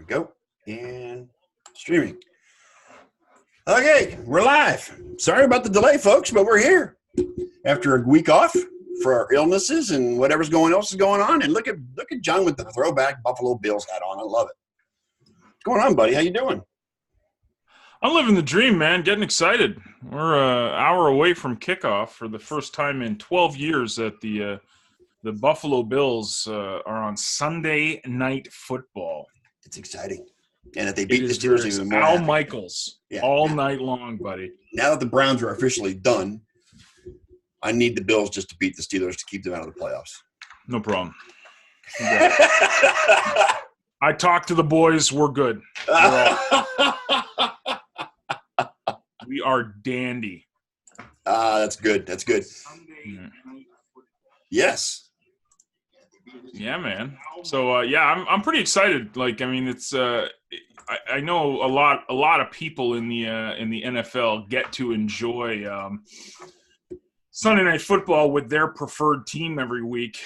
we go. And streaming. Okay, we're live. Sorry about the delay, folks, but we're here after a week off for our illnesses and whatever's else is going on. And look at John with the throwback Buffalo Bills hat on. I love it. What's going on, buddy? How you doing? I'm living the dream, man. Getting excited. We're an hour away from kickoff for the first time in 12 years that the Buffalo Bills are on Sunday Night Football. It's exciting. And if they beat the Steelers, even more Al happy. Michaels night long, buddy. Now that the Browns are officially done, I need the Bills just to beat the Steelers to keep them out of the playoffs. No problem. I talked to the boys. We're good. We are dandy. That's good. That's good. Yes. Yeah, man. So I'm pretty excited. Like, I mean, it's I know a lot of people in the NFL get to enjoy Sunday Night Football with their preferred team every week,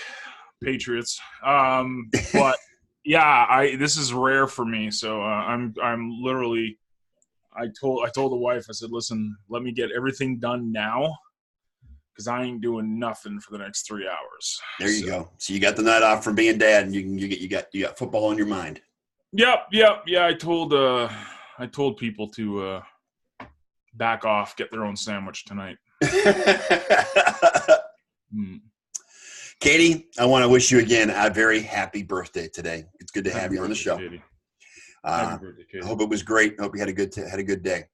Patriots. But yeah, this is rare for me. So I'm literally. I told the wife, I said, listen, let me get everything done now because I ain't doing nothing for the next 3 hours. There you go. So you got the night off from being dad, and you got football on your mind. Yep. Yeah, I told people to back off, get their own sandwich tonight. Katie, I want to wish you again a very happy birthday today. It's good to have you on the show. Katie. I hope it was great. I hope you had a good day.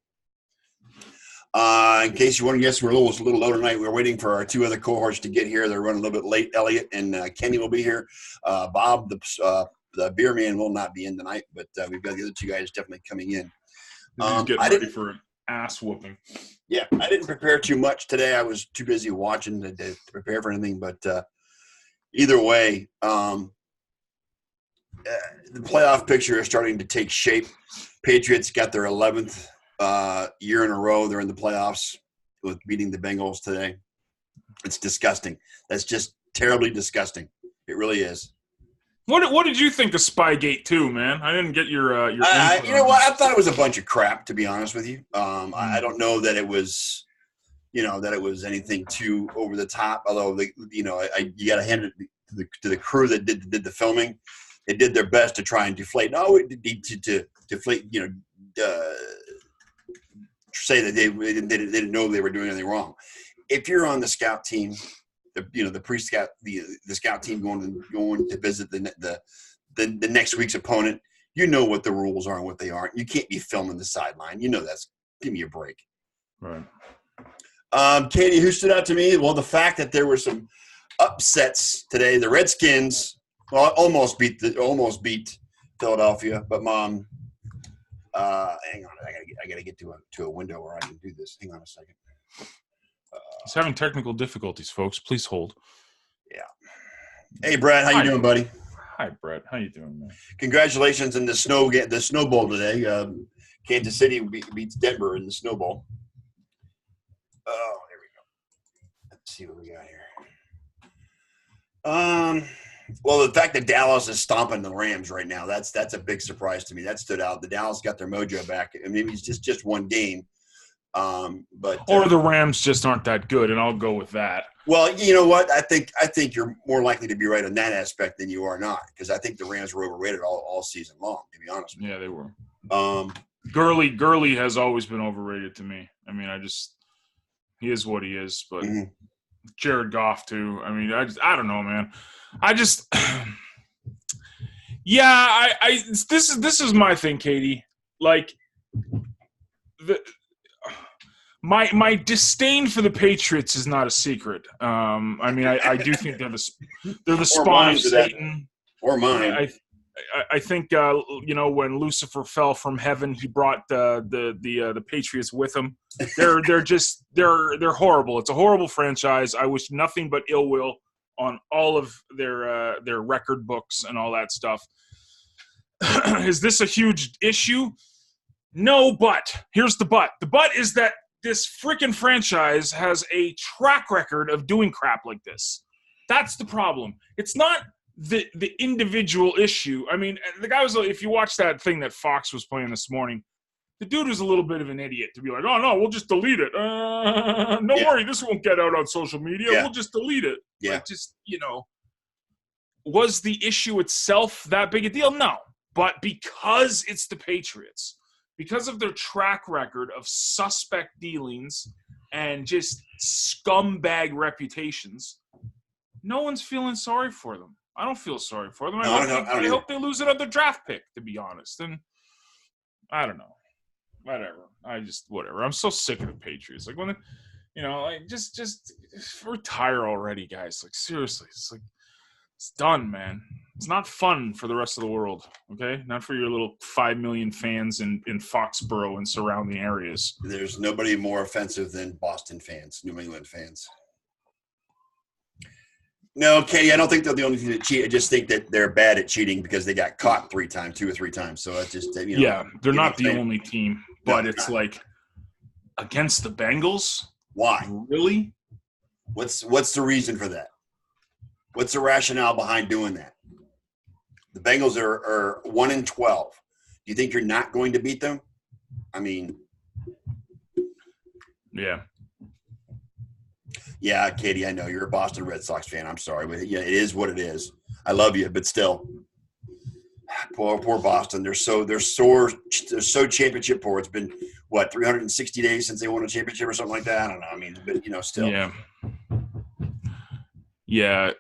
In case you want to guess, we're a little low tonight. We're waiting for our two other cohorts to get here. They're running a little bit late. Eliot and Kenny will be here. Bob, the beer man, will not be in tonight, but we've got the other two guys definitely coming in. He's getting ready for an ass whooping. Yeah, I didn't prepare too much today. I was too busy watching to prepare for anything, but either way, the playoff picture is starting to take shape. Patriots got their 11th year in a row. They're in the playoffs with beating the Bengals today. It's disgusting. That's just terribly disgusting. It really is. What did you think of Spygate 2, man? I didn't get your you know what? I thought it was a bunch of crap, to be honest with you. I don't know that it was, anything too over the top. Although, you got to hand it to the crew that did the filming. They did their best to try and deflate. To deflate. Say that they didn't know they were doing anything wrong. If you're on the scout team, the pre-scout, the scout team going to visit the next week's opponent, you know what the rules are and what they aren't. You can't be filming the sideline. You know that's. Give me a break. Right. Katie, who stood out to me? Well, the fact that there were some upsets today. The Redskins. Well, almost beat Philadelphia, but Mom, hang on, I gotta get to a window where I can do this. Hang on a second. He's having technical difficulties, folks. Please hold. Yeah. Hey, Brad, how you doing, buddy? Hi, Brad. How you doing, man? Congratulations in the Snow Bowl today. Kansas City beats Denver in the Snow Bowl. Oh, here we go. Let's see what we got here. Well, the fact that Dallas is stomping the Rams right now, that's a big surprise to me. That stood out. The Dallas got their mojo back. I mean, it's just one game. But the Rams just aren't that good, and I'll go with that. Well, you know what? I think you're more likely to be right on that aspect than you are not, because I think the Rams were overrated all season long, to be honest with you. Yeah, they were. Gurley has always been overrated to me. I mean, he is what he is, but Jared Goff too. I mean, I don't know, man. This is my thing, Katie. Like my disdain for the Patriots is not a secret. I mean, I do think they're the spawn of Satan. Or mine. I think when Lucifer fell from heaven, he brought the Patriots with him. They're horrible. It's a horrible franchise. I wish nothing but ill will on all of their record books and all that stuff. Is this a huge issue? No, but here's the but. The but is that this freaking franchise has a track record of doing crap like this. That's the problem. It's not the individual issue. I mean, the guy was, if you watch that thing that Fox was playing this morning, the dude was a little bit of an idiot to be like, oh, no, we'll just delete it. Don't worry, this won't get out on social media. We'll just delete it. Yeah. Like, just, was the issue itself that big a deal? No. But because it's the Patriots, because of their track record of suspect dealings and just scumbag reputations, no one's feeling sorry for them. I don't feel sorry for them. I hope they lose another draft pick, to be honest. And I don't know. Whatever. Whatever. I'm so sick of the Patriots. Like, when, just retire already, guys. Like, seriously. It's done, man. It's not fun for the rest of the world, okay? Not for your little 5 million fans in Foxborough and surrounding areas. There's nobody more offensive than Boston fans, New England fans. No, Katie, I don't think they're the only thing that cheat. I just think that they're bad at cheating because they got caught 2 or 3 times. So it's just, yeah, they're not the only team, but it's like against the Bengals. Why? Really? What's the reason for that? What's the rationale behind doing that? The Bengals are 1-12. Do you think you're not going to beat them? I mean, yeah. Yeah, Katie, I know you're a Boston Red Sox fan. I'm sorry, but yeah, it is what it is. I love you, but still, poor Boston. They're so championship poor. It's been 360 days since they won a championship or something like that. I don't know. I mean, but still. Yeah.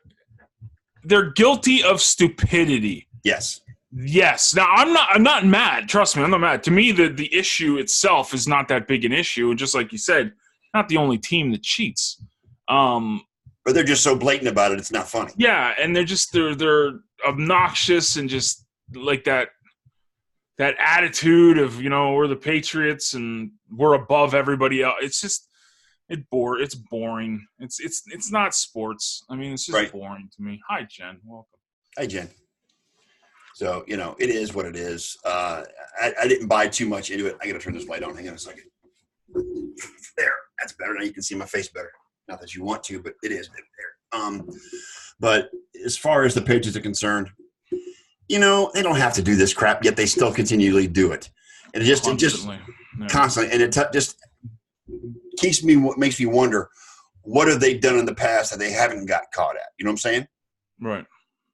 They're guilty of stupidity. Yes. Now I'm not mad. Trust me, I'm not mad. To me, the issue itself is not that big an issue. And just like you said, not the only team that cheats. But they're just so blatant about it, it's not funny. Yeah, and they're obnoxious and just like that attitude of, we're the Patriots and we're above everybody else. It's just it's boring. It's not sports. I mean, it's just boring to me. Hi, Jen. Welcome. Hi, Jen. So, it is what it is. I didn't buy too much into it. I got to turn this light on. Hang on a second. There. That's better. Now you can see my face better. Not that you want to, but it is there. But as far as the Patriots are concerned, they don't have to do this crap, yet they still continually do it. And it just constantly. And it just makes me wonder, what have they done in the past that they haven't got caught at? You know what I'm saying? Right.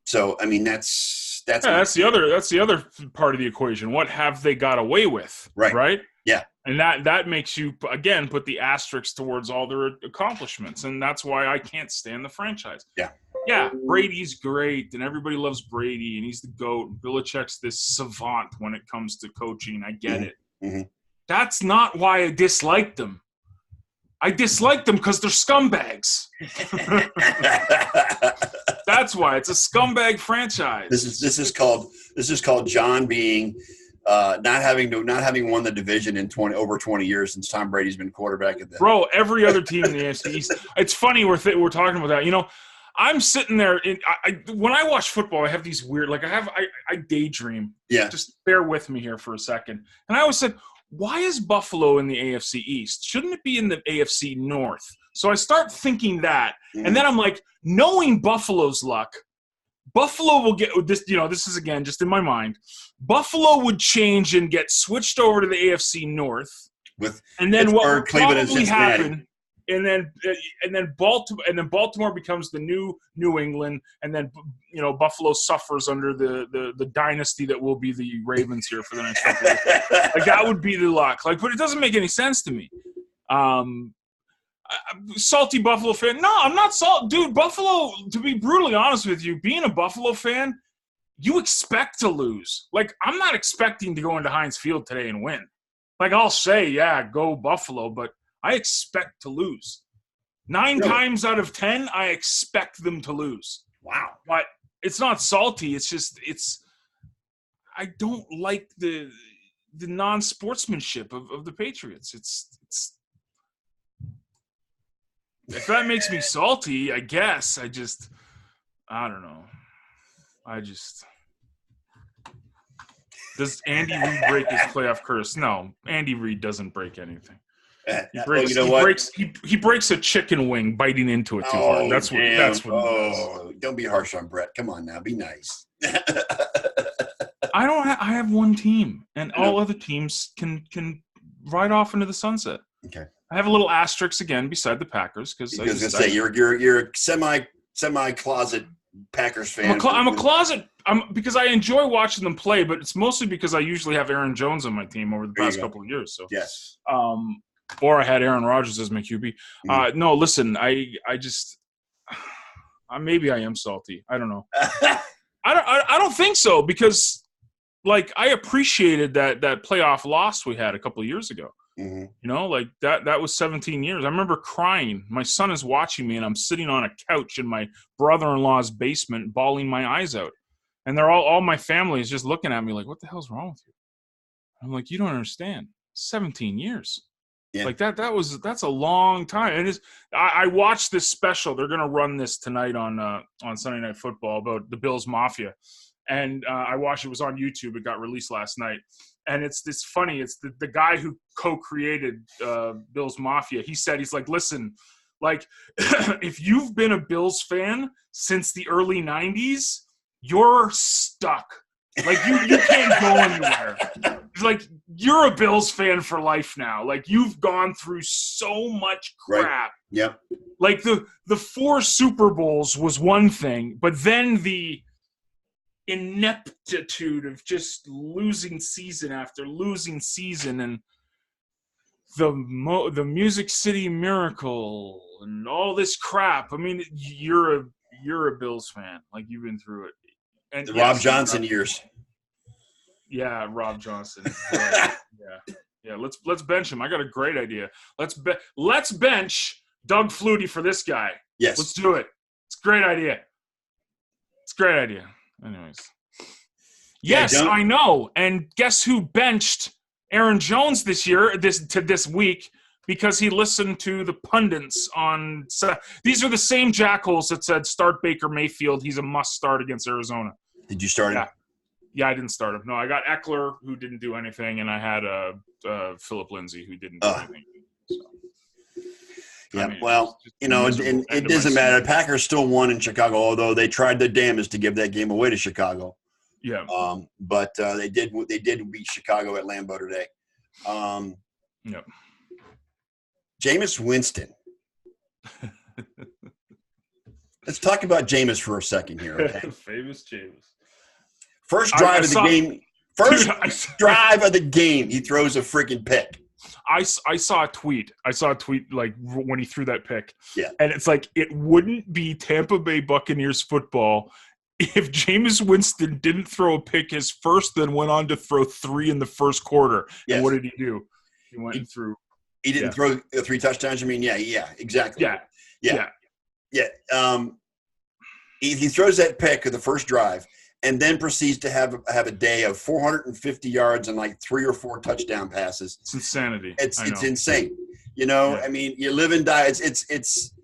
So, I mean, that's the other part of the equation. What have they got away with? Right? Yeah. And that makes you, again, put the asterisk towards all their accomplishments. And that's why I can't stand the franchise. Yeah. Yeah, Brady's great, and everybody loves Brady, and he's the GOAT. Belichick's this savant when it comes to coaching. I get it. Mm-hmm. That's not why I disliked them. I disliked them because they're scumbags. That's why. It's a scumbag franchise. This is called John being not having won the division in over 20 years since Tom Brady's been quarterback at the. Bro, every other team in the AFC East. It's funny we're talking about that. I'm sitting there. When I watch football, I have these weird. I daydream. Yeah. Just bear with me here for a second. And I always said, why is Buffalo in the AFC East? Shouldn't it be in the AFC North? So I start thinking that, and then I'm like, knowing Buffalo's luck, Buffalo will get this. This is again just in my mind. Buffalo would change and get switched over to the AFC North, and then what would probably happen, and then Baltimore becomes the New England, and then Buffalo suffers under the dynasty that will be the Ravens here for the next couple of years. Like, that would be the luck. But it doesn't make any sense to me. Salty Buffalo fan. No, I'm not salty. Dude, Buffalo, to be brutally honest with you, being a Buffalo fan, you expect to lose. I'm not expecting to go into Heinz Field today and win. I'll say, yeah, go Buffalo, but I expect to lose. 9 times out of 10, I expect them to lose. Wow. But it's not salty. It's just, I don't like the non-sportsmanship of the Patriots. It's if that makes me salty, I guess. I don't know. Does Andy Reid break his playoff curse? No, Andy Reid doesn't break anything. Well, you know what? He breaks a chicken wing biting into it too hard. That's what. Damn. That's what. Oh, don't be harsh on Brett. Come on now, be nice. I don't. I have one team, and all other teams can ride off into the sunset. Okay. I have a little asterisk again beside the Packers because I was gonna say you're a semi closet Packers fan. I'm a closet. Because I enjoy watching them play, but it's mostly because I usually have Aaron Jones on my team over the past couple of years. So yes. Or I had Aaron Rodgers as my QB. No, listen, I just maybe I am salty. I don't know. I don't think so because like I appreciated that playoff loss we had a couple of years ago. Mm-hmm. You know, like that was 17 years. I remember crying. My son is watching me and I'm sitting on a couch in my brother-in-law's basement bawling my eyes out. And they're all my family is just looking at me like, what the hell's wrong with you? I'm like, you don't understand. 17 years. Yeah. Like that's a long time. And I watched this special. They're going to run this tonight on Sunday Night Football about the Bills Mafia. And I watched it. It was on YouTube. It got released last night. And it's funny. It's the guy who co-created Bills Mafia. He's like, listen, like if you've been a Bills fan since the early 90s, you're stuck. Like you can't go anywhere. It's like you're a Bills fan for life now. Like you've gone through so much crap. Right. Yep. Like the 4 Super Bowls was one thing, but then the ineptitude of just losing season after losing season and the Music City Miracle and all this crap. I mean, you're a Bills fan. Like you've been through it. And the Rob Johnson years. Yeah, Rob Johnson. Yeah. Let's bench him. I got a great idea. Let's bench Doug Flutie for this guy. Yes, let's do it. It's a great idea. Anyways, yes, I know. And guess who benched Aaron Jones this week because he listened to the pundits on. These are the same jackals that said start Baker Mayfield. He's a must start against Arizona. Did you start him? Yeah, I didn't start him. No, I got Eckler, who didn't do anything, and I had Philip Lindsay, who didn't do anything. So, yeah, I mean, well, it doesn't matter. The Packers still won in Chicago, although they tried their damnedest to give that game away to Chicago. Yeah. But they did beat Chicago at Lambeau today. Yep. Jameis Winston. Let's talk about Jameis for a second here, okay? Famous Jameis. First drive of the game. Drive of the game, he throws a freaking pick. I saw a tweet. Like when he threw that pick. Yeah. And it's like it wouldn't be Tampa Bay Buccaneers football if Jameis Winston didn't throw a pick his first, then went on to throw 3 in the first quarter. Yes. And what did he do? He went and threw. He didn't throw 3 touchdowns. I mean, yeah, exactly. Yeah. He throws that pick of the first drive and then proceeds to have a day of 450 yards and like 3 or 4 touchdown passes. It's insanity. It's insane. I mean, you live and die. It's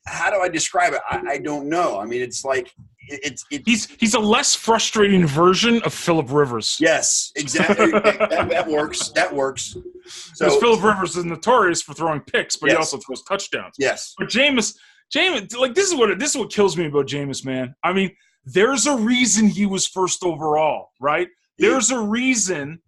how do I describe it? I don't know. I mean, it's like he's a less frustrating version of Phillip Rivers. Yes, exactly. that works. So Phillip Rivers is notorious for throwing picks, but he also throws touchdowns. Yes. But Jameis, like this is what kills me about Jameis, man. I mean, there's a reason he was first overall, right? Yeah. There's a reason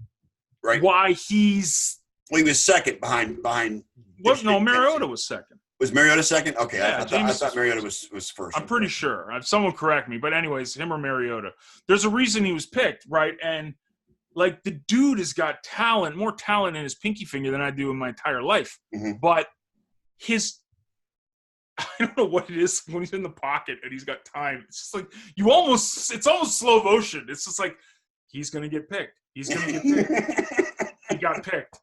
why he's. Well, he was second behind. Mariota was second. Was Mariota second? Okay, yeah, I thought Mariota was first. I'm pretty sure. Someone correct me, but anyways, him or Mariota. There's a reason he was picked, right? And like the dude has got talent, more talent in his pinky finger than I do in my entire life. Mm-hmm. But I don't know what it is when he's in the pocket and he's got time. It's just like it's almost slow motion. It's just like he's gonna get picked. He got picked.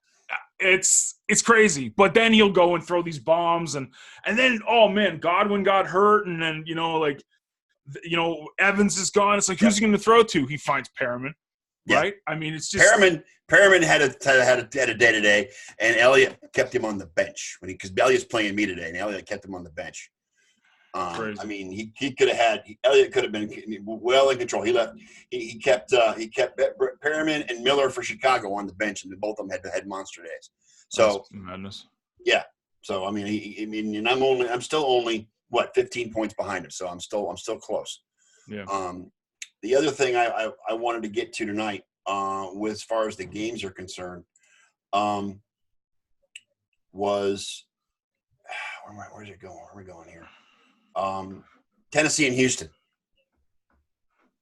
It's crazy. But then he'll go and throw these bombs and then oh man, Godwin got hurt and then Evans is gone. It's like who's he gonna throw to? He finds Perriman. Right? I mean, it's just Perriman had a day today, and Eliot kept him on the bench because Eliot's playing me today, and Eliot kept him on the bench. I mean, he could have had Eliot could have been well in control. He kept Perriman and Miller for Chicago on the bench, and both of them had monster days. So that's madness. Yeah. So I mean, and I'm still only what 15 points behind him. So I'm still close. Yeah. The other thing I wanted to get to tonight, with as far as the games are concerned, was where's it going? Where are we going here? Tennessee and Houston.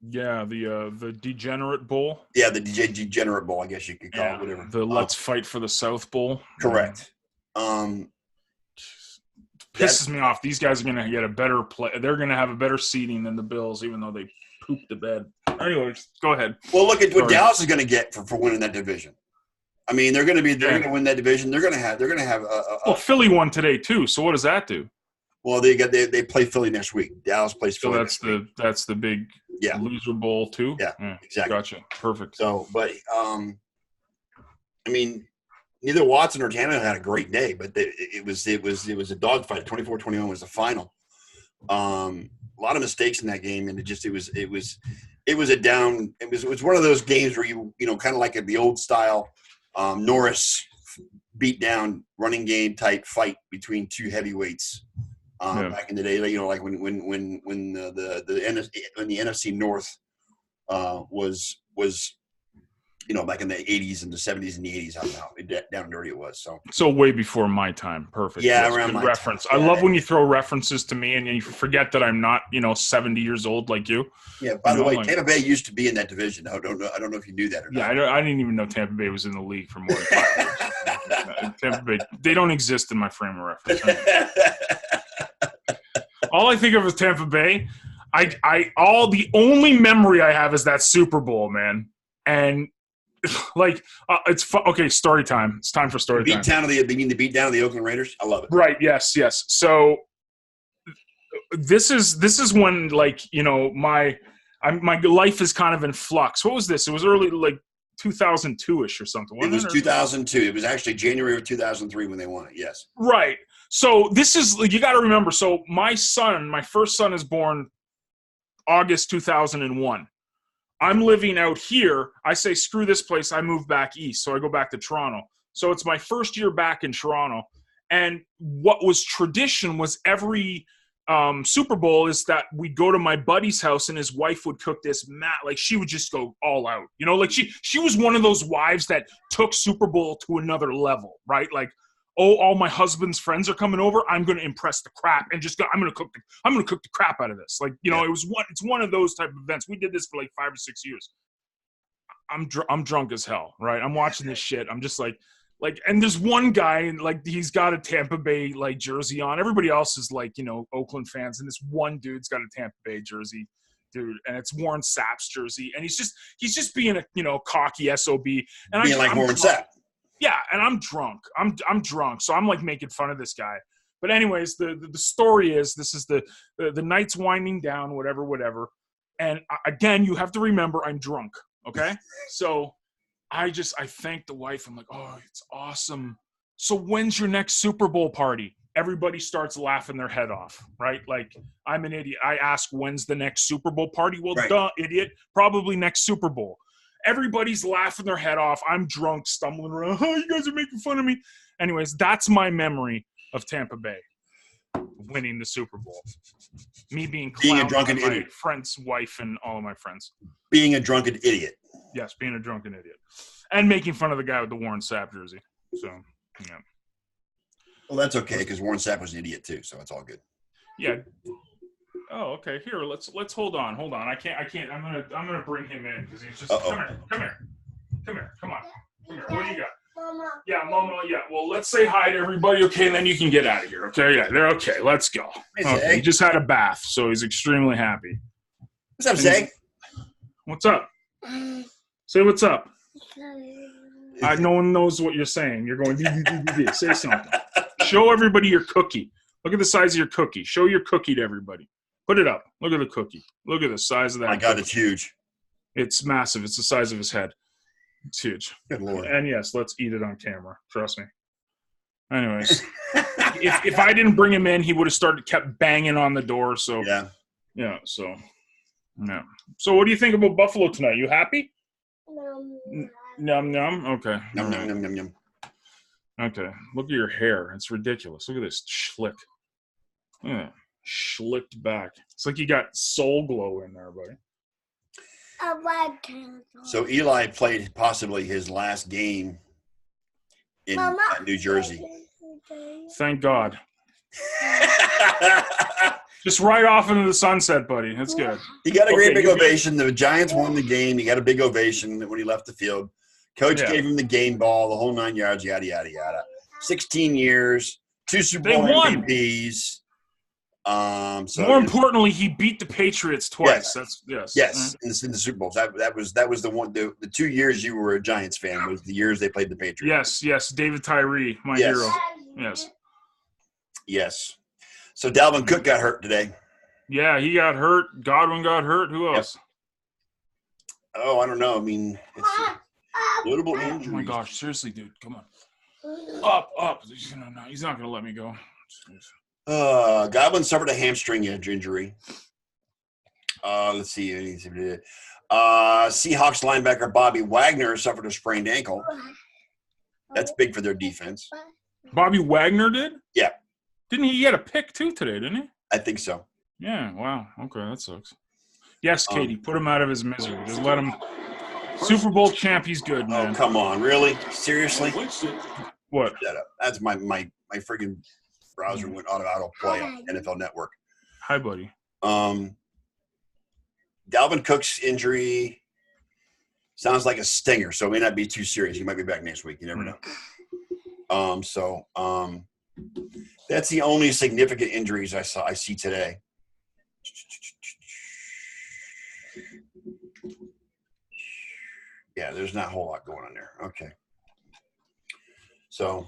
Yeah, the Degenerate Bowl. Yeah, the Degenerate Bowl, I guess you could call it, whatever. The Let's Fight for the South Bowl. Correct. Pisses me off. These guys are going to get a better play. They're going to have a better seeding than the Bills, even though they pooped the bed. Anyways, go ahead. Well, look at what Dallas is going to get for winning that division. I mean, they're going to win that division. They're going to have well, Philly won today too. So what does that do? Well, they play Philly next week. Dallas plays Philly. So that's the big loser bowl too. Yeah, exactly. Gotcha. Perfect. So, but I mean, neither Watson or Tannehill had a great day, but it was a dogfight. 24-21 was the final. A lot of mistakes in that game, and it was a down. It was one of those games where you kind of like the old style Norris beat down running game type fight between two heavyweights. Back in the day, like when the NFC North was back in the 80s and the 70s and the 80s, how down and dirty it was. So way before my time. Perfect. Yeah, around my reference. time. I love when you throw references to me and you forget that I'm not 70 years old like you. Yeah. By the way, Tampa Bay used to be in that division. I don't know if you knew that or not. Yeah, I didn't even know Tampa Bay was in the league for more than 5 years. Tampa Bay, they don't exist in my frame of reference. All I think of is Tampa Bay. The only memory I have is that Super Bowl, man. And okay, story time. It's time for story time. The beat down of the Oakland Raiders? I love it. Right, yes. So this is when my life is kind of in flux. What was this? It was early 2002-ish or something. It was 2002. It was actually January of 2003 when they won it. Yes. Right. So this is, you got to remember. So my first son is born August 2001. I'm living out here. I say, screw this place. I move back east. So I go back to Toronto. So it's my first year back in Toronto. And what was tradition was every Super Bowl is that we'd go to my buddy's house and his wife would cook this she would just go all out. She was one of those wives that took Super Bowl to another level, right? All my husband's friends are coming over. I'm going to impress the crap and I'm going to cook the crap out of this. It's one of those type of events. We did this for 5 or 6 years. I'm drunk as hell, right? I'm watching this shit. I'm just and there's one guy and he's got a Tampa Bay jersey on. Everybody else is Oakland fans, and this one dude's got a Tampa Bay jersey, dude, and it's Warren Sapp's jersey, and he's just being a cocky SOB, and being like Warren Sapp. Yeah, and I'm drunk. I'm drunk, so I'm making fun of this guy. But anyways, the story is this is the night's winding down, whatever. And again, you have to remember I'm drunk. Okay, so I thank the wife. I'm like, oh, it's awesome. So when's your next Super Bowl party? Everybody starts laughing their head off, right? I'm an idiot. I ask, when's the next Super Bowl party? Well, right. Duh, idiot. Probably next Super Bowl. Everybody's laughing their head off. I'm drunk, stumbling around. Oh, you guys are making fun of me. Anyways, that's my memory of Tampa Bay winning the Super Bowl. Me being a drunken idiot. My friend's wife and all of my friends. Being a drunken idiot. Yes, being a drunken idiot. And making fun of the guy with the Warren Sapp jersey. So, yeah. Well, that's okay because Warren Sapp was an idiot too, so it's all good. Yeah. Oh, okay. Here, let's hold on. I can't. I'm gonna bring him in because he's just. Come here. Come on. What do you got? Mama. Yeah, Mama. Yeah. Well, let's say hi to everybody, okay? And then you can get out of here, okay? Yeah, they're okay. Let's go. Okay. He just had a bath, so he's extremely happy. What's up, Zay? What's up? Say what's up. No one knows what you're saying. You're going, say something. Show everybody your cookie. Look at the size of your cookie. Show your cookie to everybody. Put it up. Look at the cookie. Look at the size of that. My God, it's huge. It's massive. It's the size of his head. It's huge. Good Lord. And yes, let's eat it on camera. Trust me. Anyways, if I didn't bring him in, he would have kept banging on the door. So yeah. So yeah. So what do you think about Buffalo tonight? You happy? Num. Okay. Num. Okay. Look at your hair. It's ridiculous. Look at this schlick. Yeah. Schlicked back. It's like you got soul glow in there, buddy. So Eli played possibly his last game in New Jersey. Thank God. Just right off into the sunset, buddy. That's good. He got a great big ovation. The Giants won the game. He got a big ovation when he left the field. Coach gave him the game ball, the whole 9 yards, yada, yada, yada. 16 years, 2 Super Bowl MVPs. More importantly, he beat the Patriots twice. Yes. In the Super Bowls. That was the one. The 2 years you were a Giants fan was the years they played the Patriots. Yes. David Tyree, my hero. Yes. So Dalvin Cook got hurt today. Yeah, he got hurt. Godwin got hurt. Who else? Oh, I don't know. I mean, it's notable injuries. Oh my gosh! Seriously, dude, come on. Up. He's not gonna let me go. Godwin suffered a hamstring injury. Let's see. Seahawks linebacker Bobby Wagner suffered a sprained ankle. That's big for their defense. Bobby Wagner did? Yeah. Didn't he get a pick too today, didn't he? I think so. Yeah, wow. Okay, that sucks. Yes, Katie, put him out of his misery. Just let him – Super Bowl champ, he's good, man. Oh, come on. Really? Seriously? What? Shut up. That's my freaking browser went auto play on NFL Network. Hi, buddy. Dalvin Cook's injury sounds like a stinger, so it may not be too serious. He might be back next week. You never know. That's the only significant injuries I see today. Yeah, there's not a whole lot going on there. Okay. So,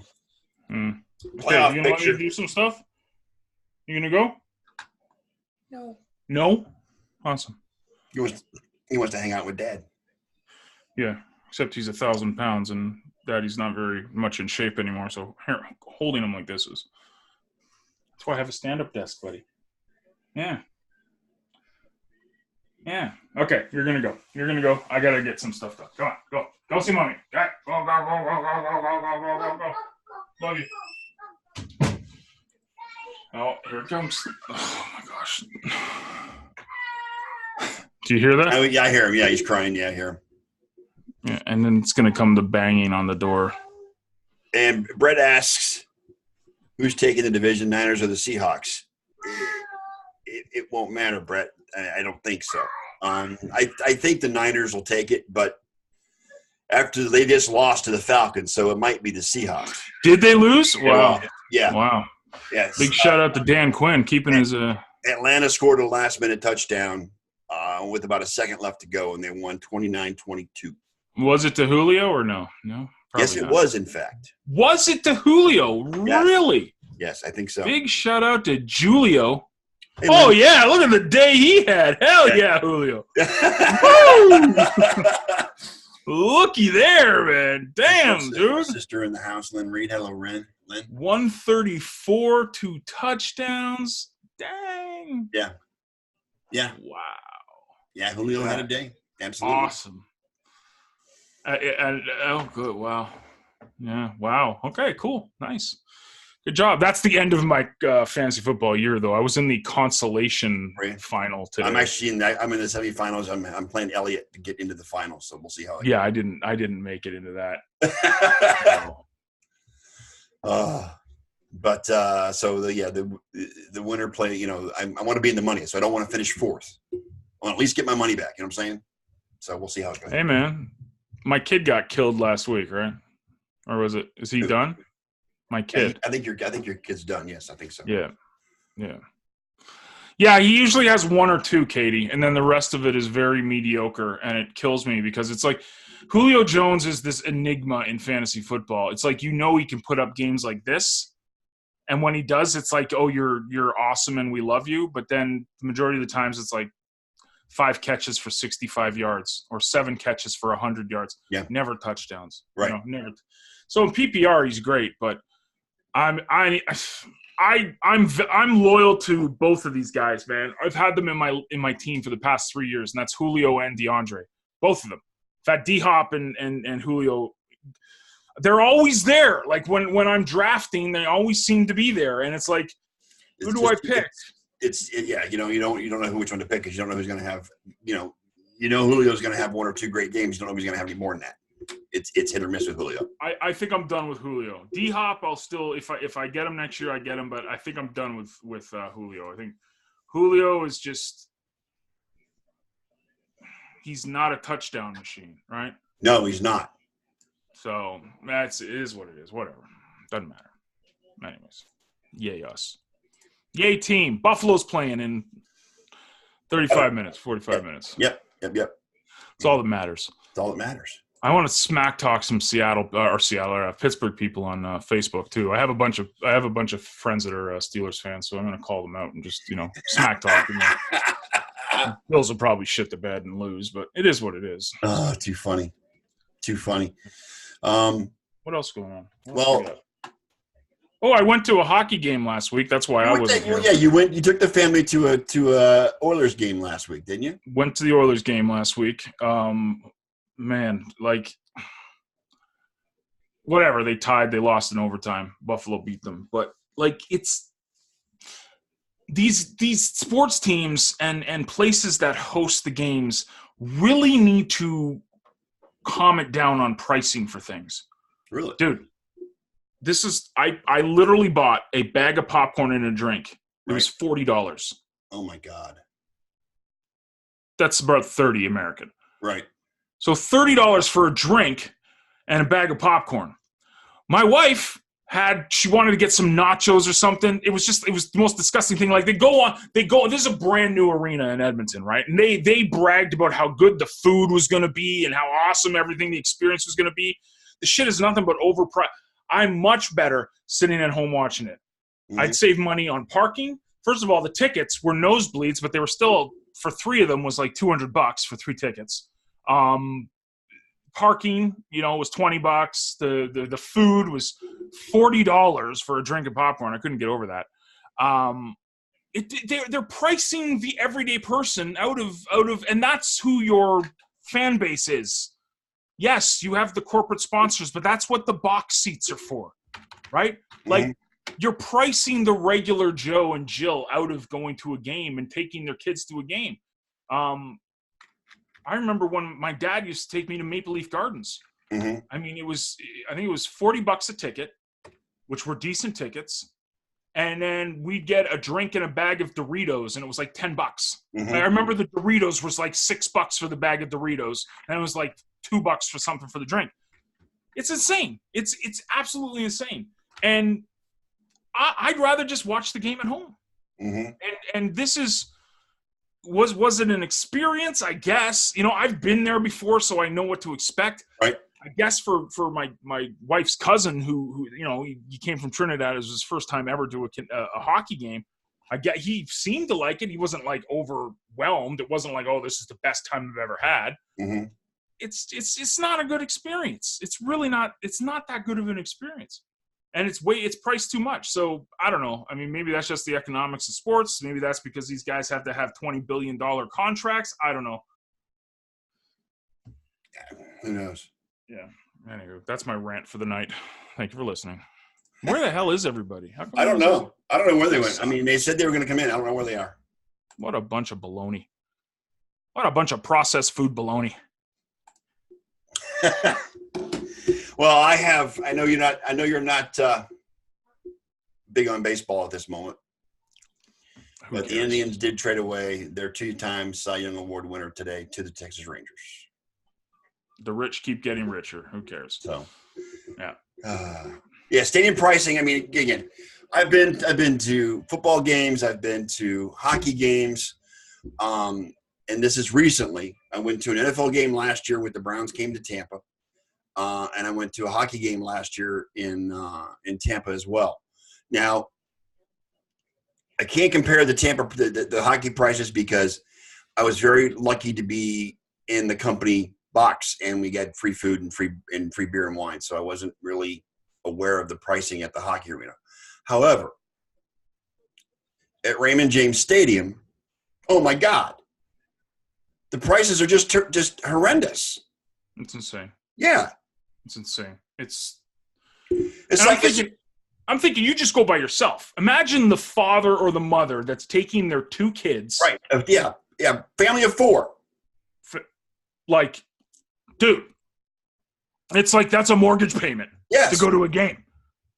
okay, you gonna let me do some stuff? You gonna go? No? Awesome. He wants to hang out with Dad. Yeah, except he's 1,000 pounds and Daddy's not very much in shape anymore. So here, holding him like this is. That's why I have a stand-up desk, buddy. Yeah. Okay, you're gonna go. I gotta get some stuff done. Go on, go. Go see mommy. Go. Love you. Oh, here it comes. Oh my gosh. Do you hear that? Yeah, I hear him. Yeah, he's crying. Yeah, I hear him. Yeah, and then it's gonna come to banging on the door. And Brett asks, who's taking the division, Niners or the Seahawks? It won't matter, Brett. I don't think so. I think the Niners will take it, but after they just lost to the Falcons, so it might be the Seahawks. Did they lose? Wow. Yeah. Wow. Yes. Big shout out to Dan Quinn keeping his Atlanta scored a last-minute touchdown with about a second left to go, and they won 29-22. Was it to Julio or no? No. Yes, it was, in fact. Was it to Julio? Yes. Really? Yes, I think so. Big shout out to Julio. Hey, oh, yeah. Look at the day he had. Hell yeah, Julio. Looky there, man. Damn, dude. Sister in the house, Lynn Reed. Hello, Lynn. 134, 2 touchdowns. Dang. Yeah. Wow. Yeah, Julio had a day. Absolutely. Awesome. Oh, good. Wow. Yeah. Wow. Okay, cool. Nice. Good job. That's the end of my fantasy football year, though. I was in the consolation final today. I'm actually in the semifinals. I'm playing Eliot to get into the finals, so we'll see how it goes. Yeah, I didn't make it into that. So the winner play. You know, I want to be in the money, so I don't want to finish fourth. I want to at least get my money back. You know what I'm saying? So we'll see how it goes. Hey, man, my kid got killed last week, right? Or was it? Is he done? My kid. I think your kid's done. Yes, I think so. Yeah. Yeah, he usually has 1 or 2, Katie, and then the rest of it is very mediocre, and it kills me because it's like Julio Jones is this enigma in fantasy football. It's like, he can put up games like this, and when he does, it's like, oh, you're awesome and we love you, but then the majority of the times it's like 5 catches for 65 yards or 7 catches for 100 yards. Yeah. Never touchdowns. Right. Never. So in PPR, he's great, but I'm loyal to both of these guys, man. I've had them in my team for the past 3 years, and that's Julio and DeAndre. Both of them. In fact, D-Hop and Julio. they're always there. Like when I'm drafting, they always seem to be there, and it's like, who do I pick? You don't know which one to pick because you don't know who's going to have, Julio's going to have one or two great games. You don't know if he's going to have any more than that. It's hit or miss with Julio. I think I'm done with Julio. D-Hop, I'll still, if I get him next year, I get him, but I think I'm done with Julio. I think Julio is just, he's not a touchdown machine, right? No, he's not. So it is what it is. Whatever. Doesn't matter. Anyways, yay us. Yay team. Buffalo's playing in 35 minutes, 45 minutes. Yep. It's all that matters. It's all that matters. I want to smack talk some Pittsburgh people on Facebook too. I have a bunch of friends that are Steelers fans, so I'm going to call them out and just smack talk. Bills will probably shit the bed and lose, but it is what it is. Oh, too funny. What else going on? I went to a hockey game last week. That's why I wasn't here. Yeah, you went. You took the family to a Oilers game last week, didn't you? Went to the Oilers game last week. Man, like, whatever. They tied. They lost in overtime. Buffalo beat them. But, like, it's these sports teams and places that host the games really need to calm it down on pricing for things. Really? Dude, this is – I literally bought a bag of popcorn and a drink. It was $40. Oh, my God. That's about $30 American. Right. So $30 for a drink and a bag of popcorn. My wife she wanted to get some nachos or something. It was the most disgusting thing. Like this is a brand new arena in Edmonton, right? And they bragged about how good the food was going to be and how awesome everything, the experience was going to be. The shit is nothing but overpriced. I'm much better sitting at home watching it. Mm-hmm. I'd save money on parking. First of all, the tickets were nosebleeds, but they were still, for 3 of them, was like $200 for 3 tickets. Parking, was $20. The food was $40 for a drink of popcorn. I couldn't get over that. They're pricing the everyday person out of, and that's who your fan base is. Yes, you have the corporate sponsors, but that's what the box seats are for, right? Mm-hmm. Like, you're pricing the regular Joe and Jill out of going to a game and taking their kids to a game. I remember when my dad used to take me to Maple Leaf Gardens. Mm-hmm. I think it was $40 a ticket, which were decent tickets. And then we'd get a drink and a bag of Doritos, and it was like $10. Mm-hmm. I remember the Doritos was like $6 for the bag of Doritos, and it was like $2 for something for the drink. It's insane. It's absolutely insane. And I'd rather just watch the game at home. Mm-hmm. And this was it an experience? I guess. I've been there before, so I know what to expect. Right. I guess for my wife's cousin, who he came from Trinidad, it was his first time ever to a hockey game. He seemed to like it. He wasn't like overwhelmed. It wasn't like, oh, this is the best time I've ever had. Mm-hmm. It's not a good experience. It's really not. It's not that good of an experience. And it's priced too much. So I don't know. I mean, maybe that's just the economics of sports. Maybe that's because these guys have to have $20 billion contracts. I don't know. Who knows? Yeah. Anyway, that's my rant for the night. Thank you for listening. Where the hell is everybody? I don't know. I don't know where they went. I mean, they said they were going to come in. I don't know where they are. What a bunch of baloney. What a bunch of processed food baloney. Well, I know you're not big on baseball at this moment. But the Indians did trade away their 2-time Cy Young Award winner today to the Texas Rangers. The rich keep getting richer. Who cares? So, yeah. Stadium pricing. I mean, again, I've been to football games. I've been to hockey games. And this is recently. I went to an NFL game last year with the Browns came to Tampa. And I went to a hockey game last year in Tampa as well. Now, I can't compare the hockey prices because I was very lucky to be in the company box and we got free food and free beer and wine. So I wasn't really aware of the pricing at the hockey arena. However, at Raymond James Stadium, oh my God, the prices are just horrendous. It's insane. Yeah. It's insane. It's It's And like I'm thinking you just go by yourself. Imagine the father or the mother that's taking their 2 kids. right. Yeah. Family of 4. Like, dude, it's like that's a mortgage payment Yes. to go to a game.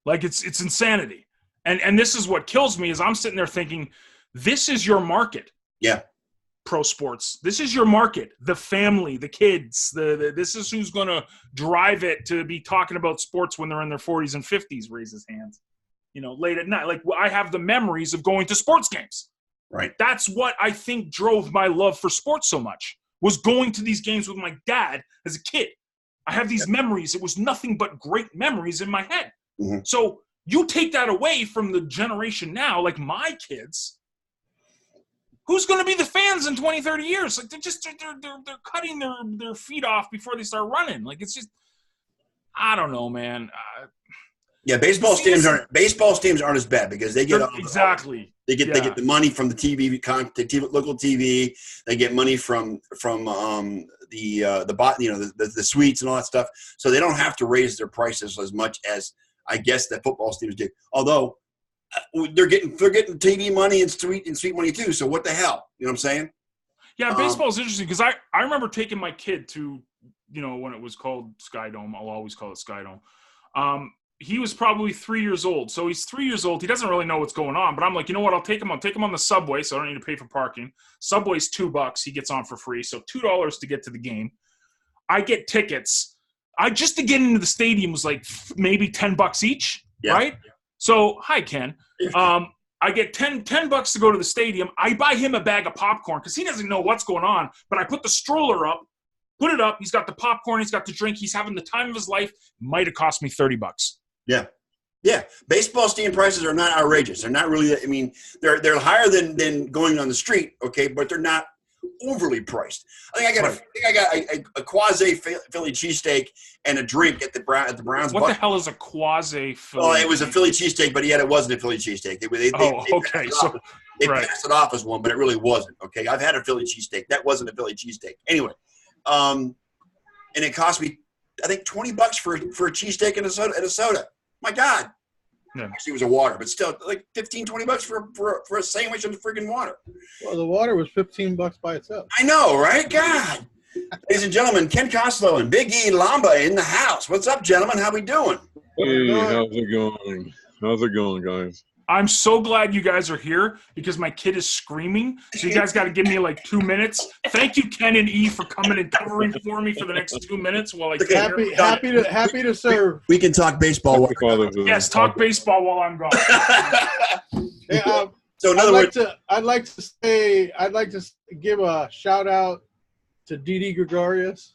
Like it's insanity. And this is what kills me is I'm sitting there thinking, this is your market. Yeah. Pro sports. This is your market. The family, the kids. This is who's going to drive it to be talking about sports when they're in their 40s and 50s. Raise his hands. Late at night. Like I have the memories of going to sports games. Right. That's what I think drove my love for sports so much. Was going to these games with my dad as a kid. I have these memories. It was nothing but great memories in my head. Mm-hmm. So you take that away from the generation now, like my kids. Who's going to be the fans in 20, 30 years? Like they're cutting their feet off before they start running. Like it's just, I don't know, man. Yeah, baseball teams aren't as bad because they get exactly. They get the money from the local TV. They get money from the suites and all that stuff. So they don't have to raise their prices as much as I guess that football teams do. Although they're getting TV money and suite money too. So what the hell? You know what I'm saying? Yeah, baseball is interesting because I remember taking my kid to when it was called Sky Dome. I'll always call it Sky Dome. He was probably 3 years old. So he's 3 years old. He doesn't really know what's going on. But I'm like, you know what? I'll take him on the subway, so I don't need to pay for parking. Subway's $2. He gets on for free. So $2 to get to the game. I get tickets. Just to get into the stadium was like maybe $10 each, right? So, hi, Ken. I get $10 to go to the stadium. I buy him a bag of popcorn because he doesn't know what's going on. But I put the stroller up, put it up. He's got the popcorn. He's got the drink. He's having the time of his life. Might have cost me $30. Yeah. Yeah. Baseball stadium prices are not outrageous. They're not really, I mean, they're higher than going on the street, okay, but they're not overly priced. I got a quasi Philly cheesesteak and a drink at the Browns. What the hell is a quasi Philly? Well, it was a Philly cheesesteak, but it wasn't a Philly cheesesteak. They passed it off as one, but it really wasn't. Okay, I've had a Philly cheesesteak. That wasn't a Philly cheesesteak. Anyway, and it cost me, I think, $20 for a cheesesteak and a soda. My God. Yeah. Actually, it was a water, but still, like $15-20 for a sandwich and freaking water. Well, the water was $15 by itself. I know, right? God. Ladies and gentlemen, Ken Costello and Big E Lamba in the house. What's up, gentlemen? How we doing? Hey, how's it going? How's it going, guys? I'm so glad you guys are here because my kid is screaming. So you guys got to give me like 2 minutes. Thank you, Ken and E, for coming and covering for me for the next 2 minutes while I happy to serve. We can talk baseball. Yes, talk baseball while I'm gone. Hey, so in other words, I'd like to give a shout out to Didi Gregorius.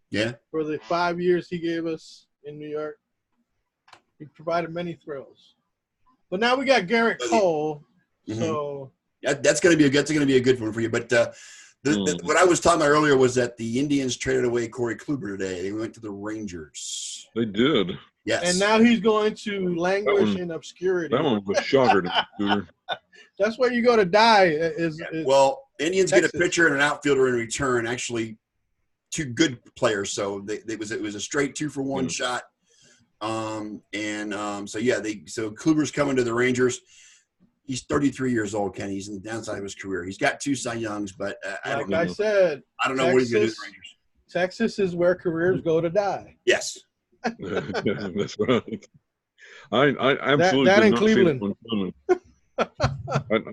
Yeah. For the 5 years he gave us in New York. He provided many thrills. But now we got Garrett Cole, so that's going to be a good one for you. But what I was talking about earlier was that the Indians traded away Corey Kluber today. They went to the Rangers. They did. Yes. And now he's going to languish in obscurity. That one was a shocker to me. That's where you go to die. Well, Indians get a pitcher and an outfielder in return. Actually, 2 good players. So it was a straight 2-for-1 shot. So Kluber's coming to the Rangers. He's 33 years old, Ken. He's in the downside of his career. He's got 2 Cy Youngs, but I don't know what he's going to do with the Rangers. Texas is where careers go to die. Yes. That's right. I absolutely that did in not Cleveland. see that one coming.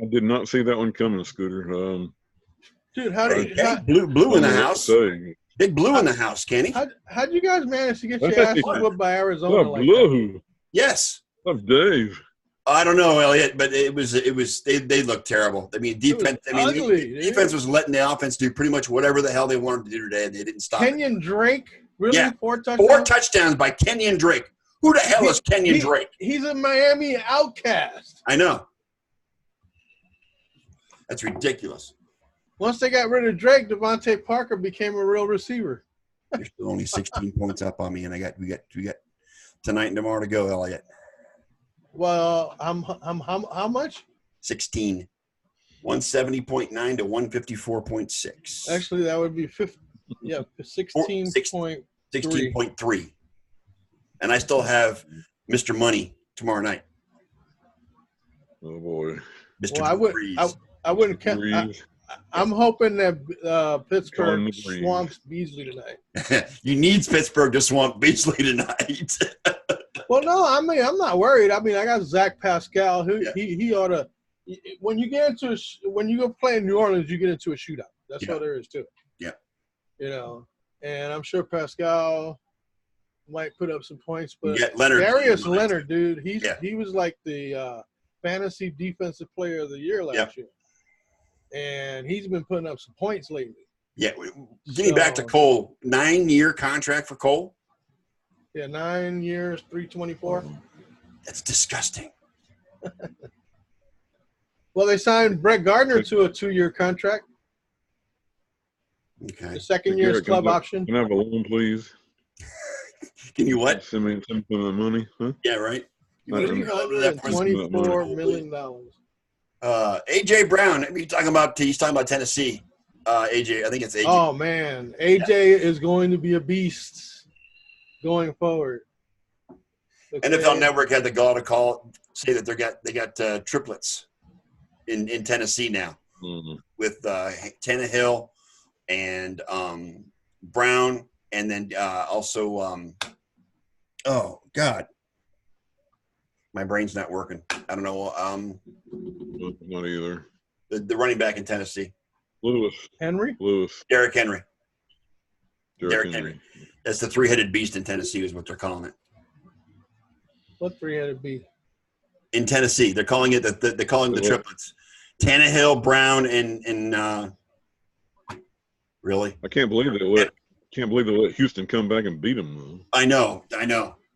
I did not see that one coming, Scooter. Dude, how did Blue in the house? Big Blue in the house, Kenny. How'd you guys manage to get your ass whooped by Arizona like Blue? That? Yes. What's up, Dave? I don't know, Eliot, but it was they looked terrible. I mean, defense. Defense was letting the offense do pretty much whatever the hell they wanted to do today, and they didn't stop. Kenyon Drake, really? Yeah. 4 touchdowns? 4 touchdowns by Kenyon Drake. Who the hell is Kenyon Drake? He's a Miami outcast. I know. That's ridiculous. Once they got rid of Drake, Devontae Parker became a real receiver. You're still only 16 points up on me, and we got tonight and tomorrow to go, Eliot. Well, I'm how much? 16. 170.9 to 154.6. Actually, that would be 16.3. 16.3. And I still have Mr. Money tomorrow night. Oh boy. Mr. Well, I wouldn't count. Breeze. I'm hoping that Pittsburgh Calling the breeze. swamps Beasley tonight. You need Pittsburgh to swamp Beasley tonight. Well, no, I mean I'm not worried. I mean I got Zach Pascal. He ought to. When you get into when you go play in New Orleans, you get into a shootout. That's all there is to it. Yeah. You know, and I'm sure Pascal might put up some points, but Leonard, Darius Leonard, dude, he was like the fantasy defensive player of the year last year, and he's been putting up some points lately. Yeah, getting back to Cole, 9-year contract for Cole. Yeah, 9 years, $324. That's disgusting. Well, they signed Brett Gardner to a 2-year contract. Okay. The second year's club option. Can I have a loan, please? Can you what? Send me some money, huh? Yeah, right. $324 million. AJ Brown. He's talking about Tennessee. AJ, I think it's AJ. Oh man, AJ is going to be a beast going forward. Okay. NFL Network had the gall to say that they got triplets in Tennessee now with Tannehill and Brown, and then also oh God, my brain's not working. I don't know. Not either. The running back in Tennessee, Derrick Henry. Derrick Henry. That's the 3-headed beast in Tennessee, is what they're calling it. What 3-headed beast? In Tennessee, they're calling it they're calling the triplets. Tannehill, Brown, and really. I can't believe they let Houston come back and beat them, though. I know.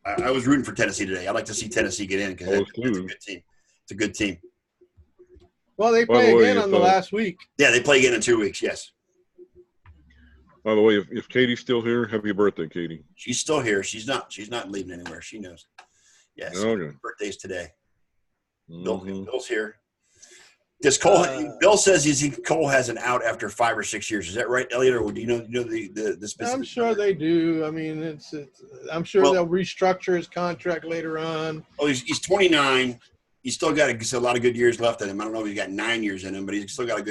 I was rooting for Tennessee today. I'd like to see Tennessee get in because it's a good team. It's a good team. Well, they play again on the last week. Yeah, they play again in 2 weeks. Yes. By the way, if Katie's still here, happy birthday, Katie. She's still here. She's not leaving anywhere. She knows. Yes. Okay. Birthday's today. Mm-hmm. Bill's here. Does Cole? Bill says Cole has an out after 5 or 6 years. Is that right, Eliot? Or do you know the specific? I'm sure they do. I mean, I'm sure they'll restructure his contract later on. Oh, he's 29. He's still got a lot of good years left in him. I don't know if he's got 9 years in him, but he's still got a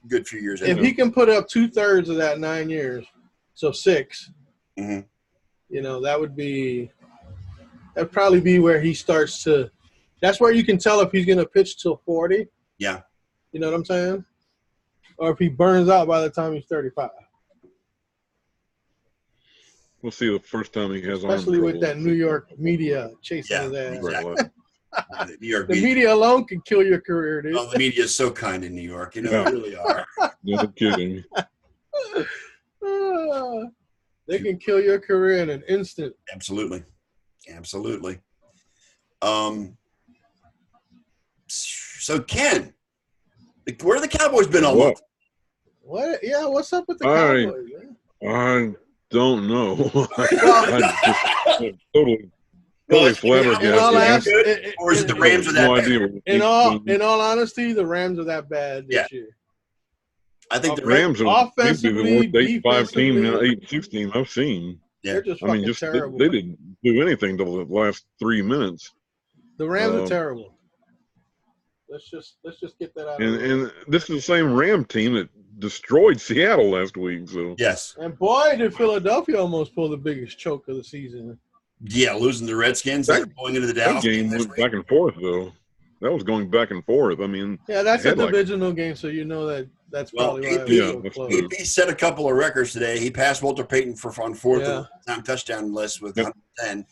good few years in him. If he can put up 2/3 of that 9 years, so 6, mm-hmm. You know, that'd probably be where he starts to. That's where you can tell if he's going to pitch till 40. Yeah. You know what I'm saying? Or if he burns out by the time he's 35. We'll see the first time he has especially with that New York media chasing his ass. Exactly. The New York media alone can kill your career, dude. Oh, the media is so kind in New York. You know, they really are. No kidding. They can kill your career in an instant. Absolutely. So, Ken, where have the Cowboys been all month? What? Yeah, what's up with the Cowboys, man? I don't know. I'm totally flabbergasted. Or is it the Rams are that bad? In all honesty, the Rams are that bad this year. I think the Rams are maybe the worst 8-5 team, now 8-6 team I've seen. Yeah. They're just terrible. They didn't do anything till the last 3 minutes. The Rams are terrible. Let's just get that out. And this is the same Ram team that destroyed Seattle last week. So yes. And boy, did Philadelphia almost pull the biggest choke of the season. Yeah, losing the Redskins, going into the Dallas game went back and forth though. That was going back and forth. I mean, yeah, that's a divisional game, so you know that's probably why it was so close. He set a couple of records today. He passed Walter Payton on fourth time touchdown list with 110,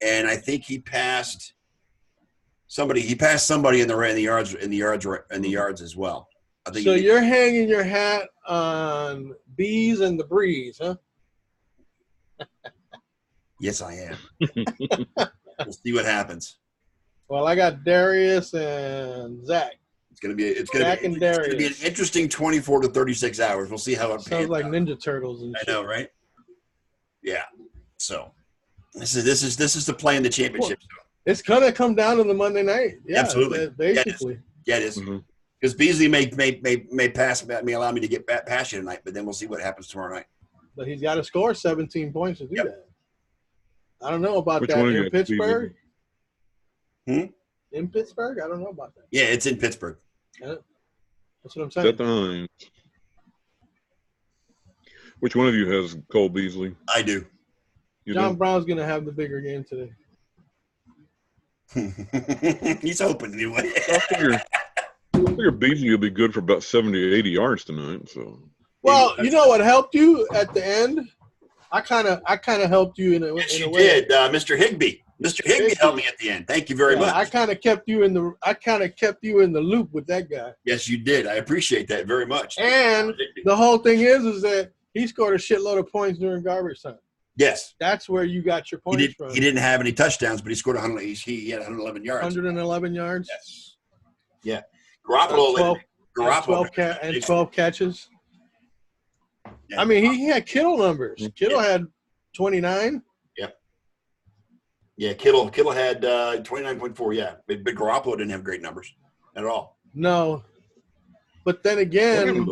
and I think he passed somebody. He passed somebody in the yards as well. I think. So you're hanging your hat on Bees and the Breeze, huh? Yes, I am. We'll see what happens. Well, I got Darius and Zach. It's gonna be an interesting 24 to 36 hours. We'll see how it sounds like out. Ninja Turtles. And I know, right? Yeah. So this is the play in the championship. It's gonna come down to the Monday night. Yeah, absolutely. Basically. Yeah, it is. Because Beasley may allow me to get past you tonight, but then we'll see what happens tomorrow night. But he's got to score 17 points to do that. I don't know about Which that one of you in guys Pittsburgh. Hmm? In Pittsburgh, I don't know about that. Yeah, it's in Pittsburgh. Yeah. That's what I'm Is saying. that the Hines? Which one of you has Cole Beasley? I do. You John do? Brown's gonna have the bigger game today. He's hoping anyway. I figure Beasley will be good for about 70 to 80 yards tonight. So Well, you know what helped you at the end? I kind of helped you in a Yes, in you a way. did, Mr. Higby. Mr. Higby helped me at the end. Thank you very much. I kind of kept you in the loop with that guy. Yes, you did. I appreciate that very much. And the whole thing is that he scored a shitload of points during garbage time. Yes. That's where you got your He points from. He didn't have any touchdowns, but he scored 100. He had 111 yards. 111 yards. Yes. Yeah. Garoppolo. 12 catches. Yeah. I mean, he had Kittle numbers. Kittle had 29. Yeah, Kittle had 29.4. Yeah, but Garoppolo didn't have great numbers at all. No. But then again,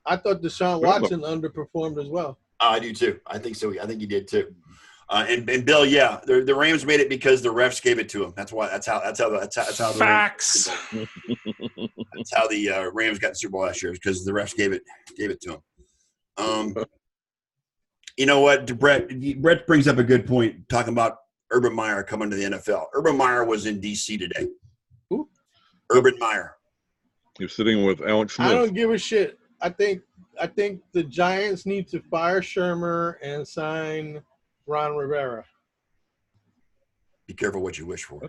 I thought Deshaun Watson underperformed as well. I do too. I think so. I think he did too. And Bill, yeah, the Rams made it because the refs gave it to him. That's why. That's how the Facts. That's how the Rams got the Super Bowl last year, because the refs gave it to him. You know what, Brett brings up a good point talking about Urban Meyer coming to the NFL. Urban Meyer was in D.C. today. Who? Urban Meyer. You're sitting with Alex Smith. I don't give a shit. I think the Giants need to fire Shermer and sign Ron Rivera. Be careful what you wish for.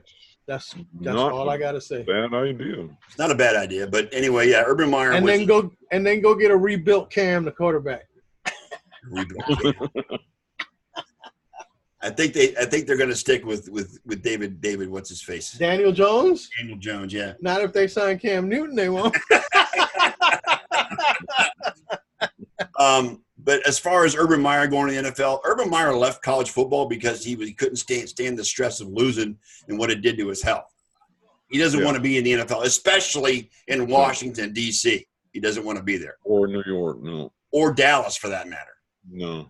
That's Not all I gotta say. Bad idea. It's not a bad idea, but anyway, yeah, Urban Meyer. And then go get a rebuilt Cam, the quarterback. I think they're going to stick with David. What's his face? Daniel Jones. Daniel Jones. Yeah. Not if they sign Cam Newton, they won't. But as far as Urban Meyer going to the NFL, Urban Meyer left college football because he couldn't stand the stress of losing and what it did to his health. He doesn't want to be in the NFL, especially in Washington, D.C. He doesn't want to be there. Or New York, no. Or Dallas, for that matter. No.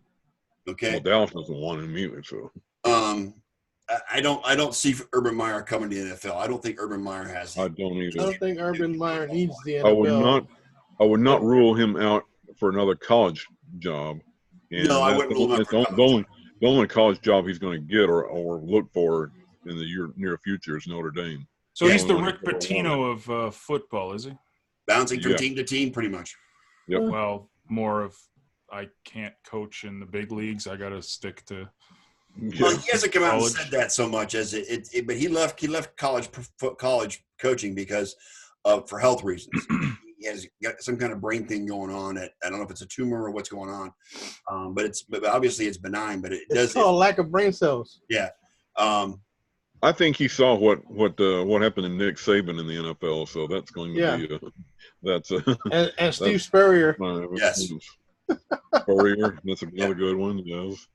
Okay. Well, Dallas doesn't want him either, so. I don't see Urban Meyer coming to the NFL. I don't think Urban Meyer has. I don't either. I don't think Urban Meyer needs the NFL. I would not rule him out for another college job. And no, I wouldn't rule him out for the only college job he's going to get or look for in the near future is Notre Dame. So he's the Rick Pitino of football, is he? Bouncing from team to team, pretty much. Yep. Well, more of I can't coach in the big leagues. I got to stick to. Well, he hasn't come out and said that so much as but he left college coaching because for health reasons. He has got some kind of brain thing going on. I don't know if it's a tumor or what's going on, but obviously it's benign. But it's called lack of brain cells. Yeah. I think he saw what happened to Nick Saban in the NFL, so that's going to be and Steve Spurrier. Yes. Spurrier, that's another good one. Yes.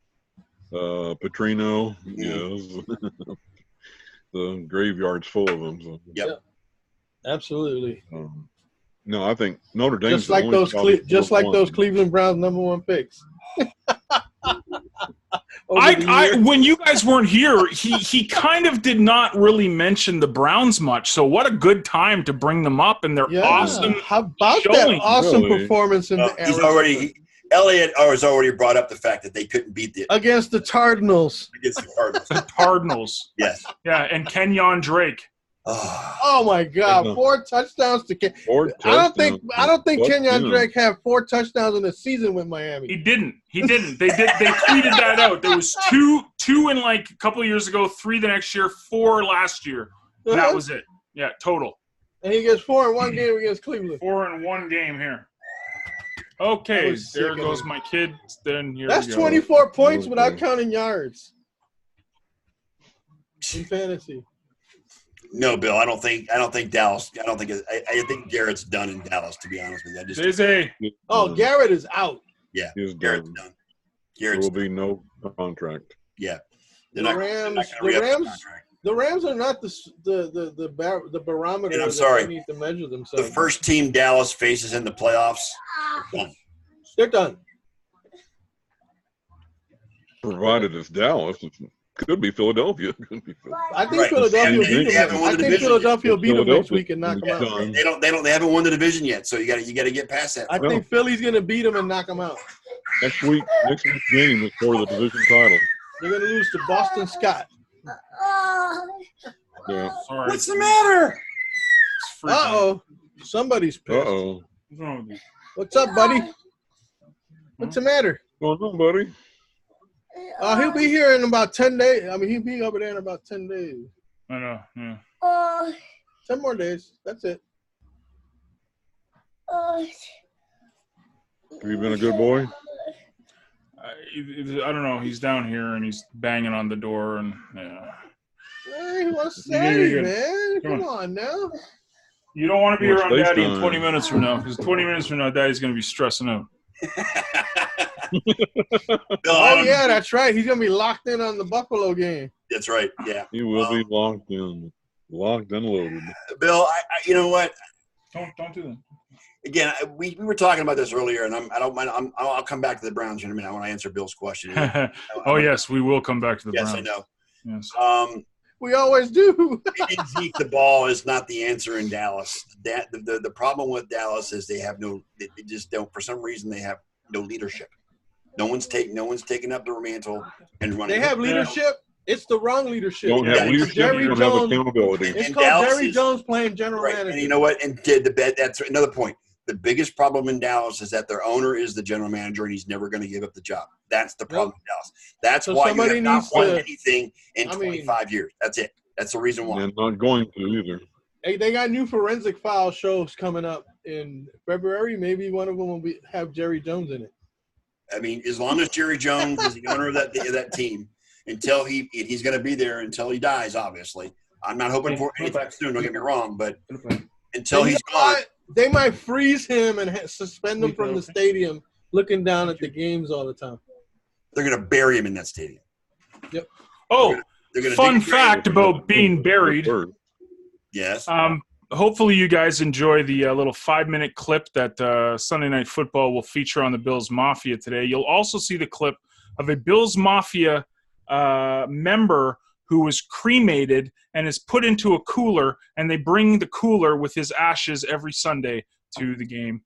Petrino, yes. The graveyard's full of them. So. Yep. Absolutely. No, I think Notre Dame just like those Cleveland Browns #1 picks. When you guys weren't here, he kind of did not really mention the Browns much. So what a good time to bring them up and their awesome. How about that awesome performance in the Eliot has already brought up the fact that they couldn't beat against the Cardinals. The Cardinals. Yes. Yeah, and Kenyon Drake. Oh my God! 4 touchdowns to Ken. I don't think Kenyon Drake had 4 touchdowns in the season with Miami. He didn't. They tweeted that out. There was two in like a couple of years ago, 3 the next year, 4 last year. That was it. Yeah, total. And he gets 4 in 1 game against Cleveland. 4 in 1 game here. Okay, there goes my kid. Then here that's we go. 24 points without counting yards in fantasy. No, Bill. I don't think Dallas. I think Garrett's done in Dallas. To be honest with you, Garrett is out. Yeah, Garrett's done. There will be no contract. Yeah, The Rams are not the barometer. And I'm sorry. They need to measure themselves. The first team Dallas faces in the playoffs, they're done. provided it's Dallas. It could be Philadelphia. It could be Philadelphia. I think Philadelphia will beat them. I think Philadelphia will beat them next week and knock them out. They haven't won the division yet, so you got to get past that. I think Philly's going to beat them and knock them out. Next week's game is for the division title. They're going to lose to Boston Scott. Yeah. Sorry. What's the matter? Uh-oh. Somebody's pissed. Uh-oh. What's wrong with you? What's up, buddy? What's the matter? What's going on, buddy? He'll be here in about 10 days. I mean, he'll be over there in about 10 days. I know, yeah. 10 more days. That's it. Have you been a good boy? I don't know. He's down here and he's banging on the door and yeah. Hey, he wants to say, man. Come on now. You don't want to be around Daddy in 20 minutes from now because 20 minutes from now, Daddy's going to be stressing out. Oh, yeah, that's right. He's going to be locked in on the Buffalo game. That's right, yeah. He will be locked in. Locked and loaded. Bill, you know what? Don't do that. Again, we were talking about this earlier, and I don't mind. I'll come back to the Browns in a minute. I want to answer Bill's question. Yes, we will come back to the Browns. Yes, I know. Yes. We always do. Feeding Zeke the ball is not the answer in Dallas. The problem with Dallas is they just don't. For some reason, they have no leadership. No one's taking up the mantle and running. They have leadership. It's the wrong leadership. Don't have leadership. Jerry don't Jones, have accountability. It's called Jerry Jones playing general manager. And you know what? And that's another point. The biggest problem in Dallas is that their owner is the general manager, and he's never going to give up the job. That's the problem in Dallas. That's why you have not won anything in 25 years. That's it. That's the reason why. And not going to either. Hey, they got new forensic file shows coming up in February. Maybe one of them will have Jerry Jones in it. I mean, as long as Jerry Jones is the owner of that team, until he's going to be there until he dies. Obviously, I'm not hoping for anytime soon. Don't get me wrong, but until he's gone. They might freeze him and suspend him from the stadium, looking down at the games all the time. They're going to bury him in that stadium. Yep. Oh, fun fact about being buried. Yes. Hopefully you guys enjoy the little 5-minute clip that Sunday Night Football will feature on the Bills Mafia today. You'll also see the clip of a Bills Mafia member who was cremated and is put into a cooler, and they bring the cooler with his ashes every Sunday to the game.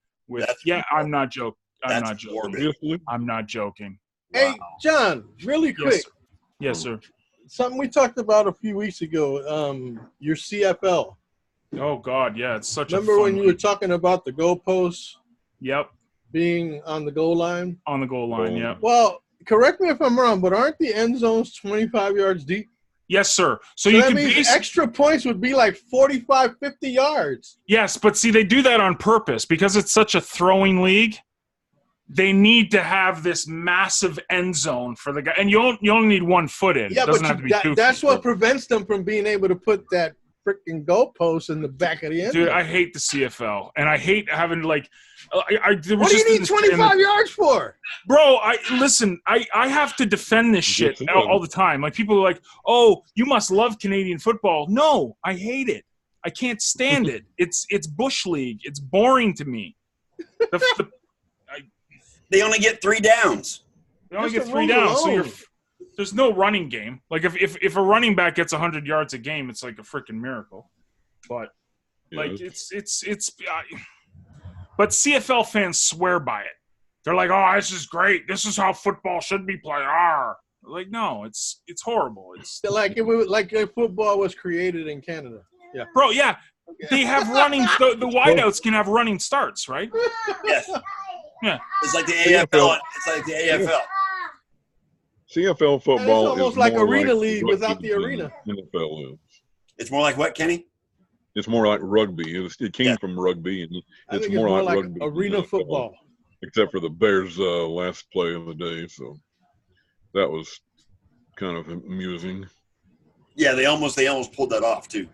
I'm not joking. I'm not joking. I'm not joking. Hey, John, really quick. Yes, sir. Something we talked about a few weeks ago, your CFL. Oh, God, yeah. It's such Remember when you were talking about the goalposts? Yep. Being on the goal line? On the goal line, yeah. Well, correct me if I'm wrong, but aren't the end zones 25 yards deep? Yes, sir. So that means extra points would be like 45, 50 yards. Yes, but see, they do that on purpose because it's such a throwing league. They need to have this massive end zone for the guy, and you only need 1 foot in. Yeah, it doesn't have to be 2 that's feet. what prevents them from being able to put that freaking goalpost in the back of the end. Dude, I hate the CFL, and I hate having what do you need 25 yards for? Bro, I have to defend this shit all the time. Like, people are like, oh, you must love Canadian football. No, I hate it. I can't stand it. It's Bush League. It's boring to me. They only get 3 downs. They only get 3 downs, so there's no running game. Like, if a running back gets 100 yards a game, it's like a freaking miracle. But like but CFL fans swear by it. They're like, "Oh, this is great. This is how football should be played." Like, no, it's horrible. It's like if football was created in Canada. Yeah, bro. Yeah, they have running. The wideouts can have running starts, right? Yes. Yeah. It's like the AFL. It's like the AFL. CFL football is almost like arena league without the arena. NFL is. It's more like what, Kenny? It's more like rugby. It came from rugby, and it's more like rugby. Arena football. Except for the Bears' last play of the day, so that was kind of amusing. Yeah, they almost pulled that off too.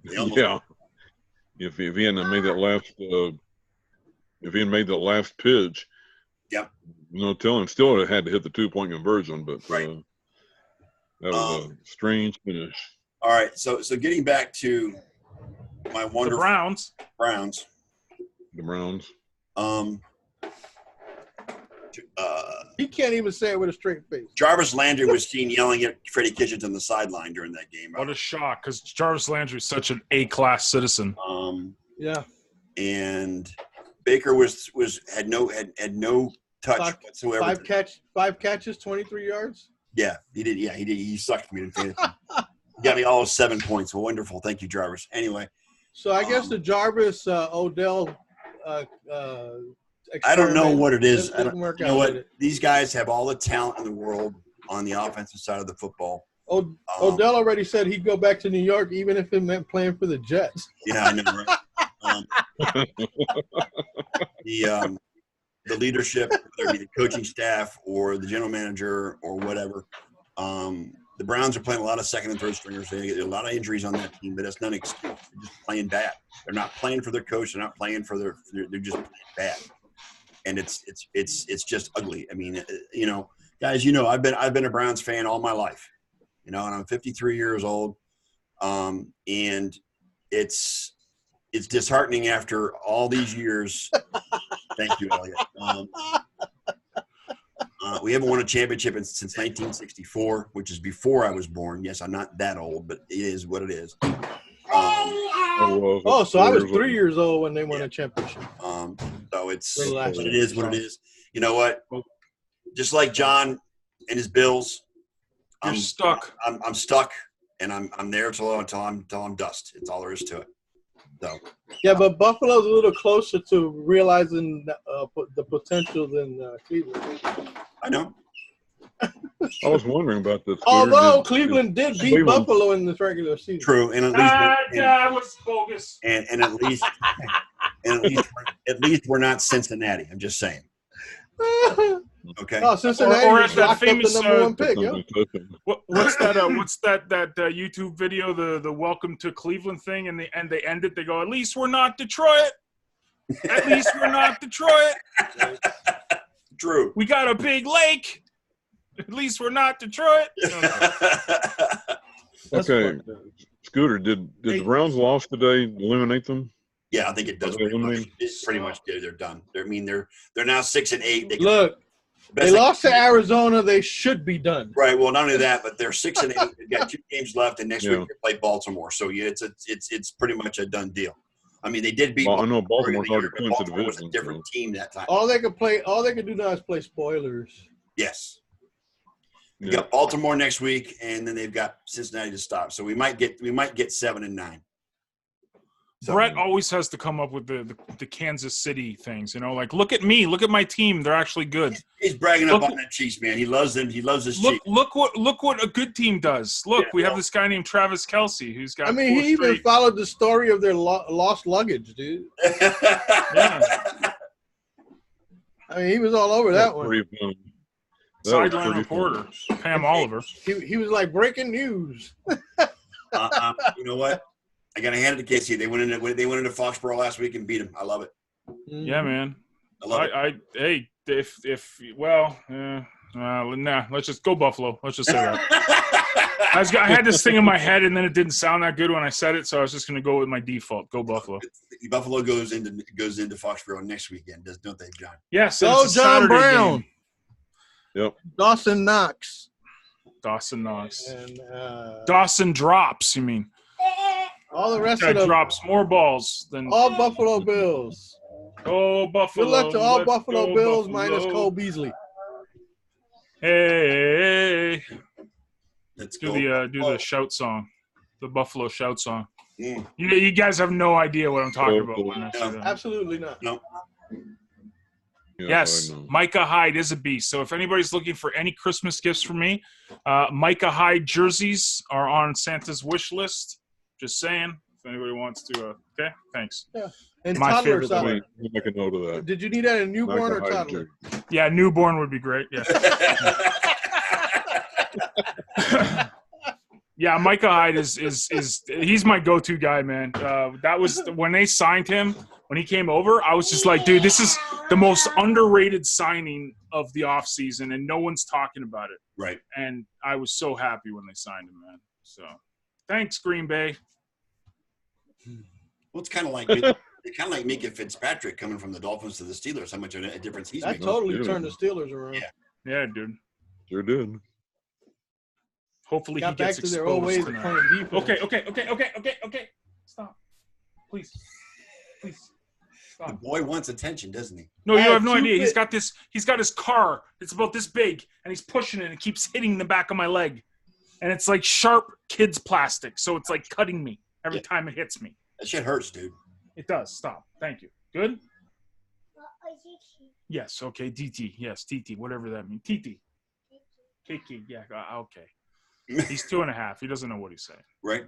Yeah, if he hadn't made that last pitch, yep. No telling. Still, it had to hit the 2-point conversion, but that was a strange finish. All right, so getting back to my wonderful Browns. The Browns. He can't even say it with a straight face. Jarvis Landry was seen yelling at Freddie Kitchens on the sideline during that game. What a shock, because Jarvis Landry is such an A-class citizen. Yeah. And Baker had no touch whatsoever. Five catches, 23 yards. Yeah, he did. Yeah, he did. He sucked me in fantasy. He got me all 7 points. Wonderful. Thank you, Jarvis. Anyway. So I guess the Jarvis Odell I don't know what it is. Didn't work you out know what? with it. These guys have all the talent in the world on the offensive side of the football. Odell already said he'd go back to New York even if it meant playing for the Jets. Yeah, I know, right? The leadership, whether it be the coaching staff or the general manager or whatever, the Browns are playing a lot of second and third stringers. They get a lot of injuries on that team, but that's not an excuse. They're just playing bad. They're not playing for their coach. They're not playing for they're just playing bad. And it's just ugly. I mean, guys, I've been a Browns fan all my life, and I'm 53 years old, and it's disheartening after all these years. Thank you, Eliot. We haven't won a championship since 1964, which is before I was born. Yes, I'm not that old, but it is what it is. So I was 3 years old when they won a championship. So it is what it is. You know what? Just like John and his Bills, You're stuck. I'm stuck, and I'm there until I'm dust. It's all there is to it. So. Yeah, but Buffalo's a little closer to realizing the potential than Cleveland. I know. I was wondering about this. Although Cleveland did beat Buffalo in this regular season. True, and at least that was bogus. And at least we're not Cincinnati. I'm just saying. Okay. Oh, Cincinnati or as that famous the number one pick. Yeah. What's that YouTube video? The Welcome to Cleveland thing, and they end it. They go, at least we're not Detroit. At least we're not Detroit. True. We got a big lake. At least we're not Detroit. Okay, Scooter, did the Browns loss today eliminate them? Yeah, I think it does. Pretty much did. They're done. They're now 6-8. Look, they lost to Arizona. They should be done. Right. Well, not only that, but they're 6-8. They've got 2 games left, and next week they play Baltimore. So yeah, it's pretty much a done deal. I mean, they did beat. Well, I know Baltimore's already clinched the division. Was a different team that time. All they could do now is play spoilers. Yes. We got Baltimore next week, and then they've got Cincinnati to stop. So we might get 7 and 9. So, Brett always has to come up with the Kansas City things, like look at me, look at my team, they're actually good. He's bragging up on that Chiefs, man. He loves them. He loves his Chiefs. Look what a good team does. Look, we have this guy named Travis Kelce who's got. He even followed the story of their lost luggage, dude. Yeah. He was all over that one. Sideline reporter Pam Oliver. He was like breaking news. You know what? I got to hand it to KC. They went into Foxborough last week and beat them. I love it. Yeah, man. I love it. Let's just go Buffalo. Let's just say that. I had this thing in my head, and then it didn't sound that good when I said it, so I was just going to go with my default. Go Buffalo. Buffalo goes into Foxborough next weekend, don't they, John? Yes. Go John Brown. Game. Yep. Dawson Knox. And And Dawson drops. You mean? All the rest of them drops more balls than all Buffalo Bills. Oh, Buffalo! Good luck to all Buffalo Bills minus Cole Beasley. Hey, Let's do the shout song, the Buffalo shout song. Mm. You guys have no idea what I'm talking about when I say that. Absolutely not. No. Yes, Micah Hyde is a beast. So if anybody's looking for any Christmas gifts from me, Micah Hyde jerseys are on Santa's wish list. Just saying, if anybody wants to. Okay, thanks. Yeah. And My toddler favorite side. Make a note of that. Did you need that in newborn or toddler? Yeah, newborn would be great. Yeah. Yeah, Micah Hyde is he's my go-to guy, man. That was when they signed him. When he came over, I was just like, dude, this is the most underrated signing of the offseason, and no one's talking about it. Right. And I was so happy when they signed him, man. So, thanks, Green Bay. Well, it's kind of like Mika Fitzpatrick coming from the Dolphins to the Steelers. How much of a difference he's That making. totally turned the Steelers around. Yeah. Yeah, dude. Sure did. Hopefully Got he gets back to their old ways exposed of tonight. playing defense. Okay. Stop. Please. The Stop. boy wants attention, doesn't he? No, you I have no had idea. two He's got his car. It's about this big, and he's pushing it, and it keeps hitting the back of my leg. And it's like sharp kids plastic, so it's like cutting me every time it hits me. That shit hurts, dude. It does. Stop. Thank you. Good? Yes. Okay. DT. Yes. TT. Whatever that means. TT. Kiki. Yeah. Okay. He's 2.5. He doesn't know what he's saying. Right?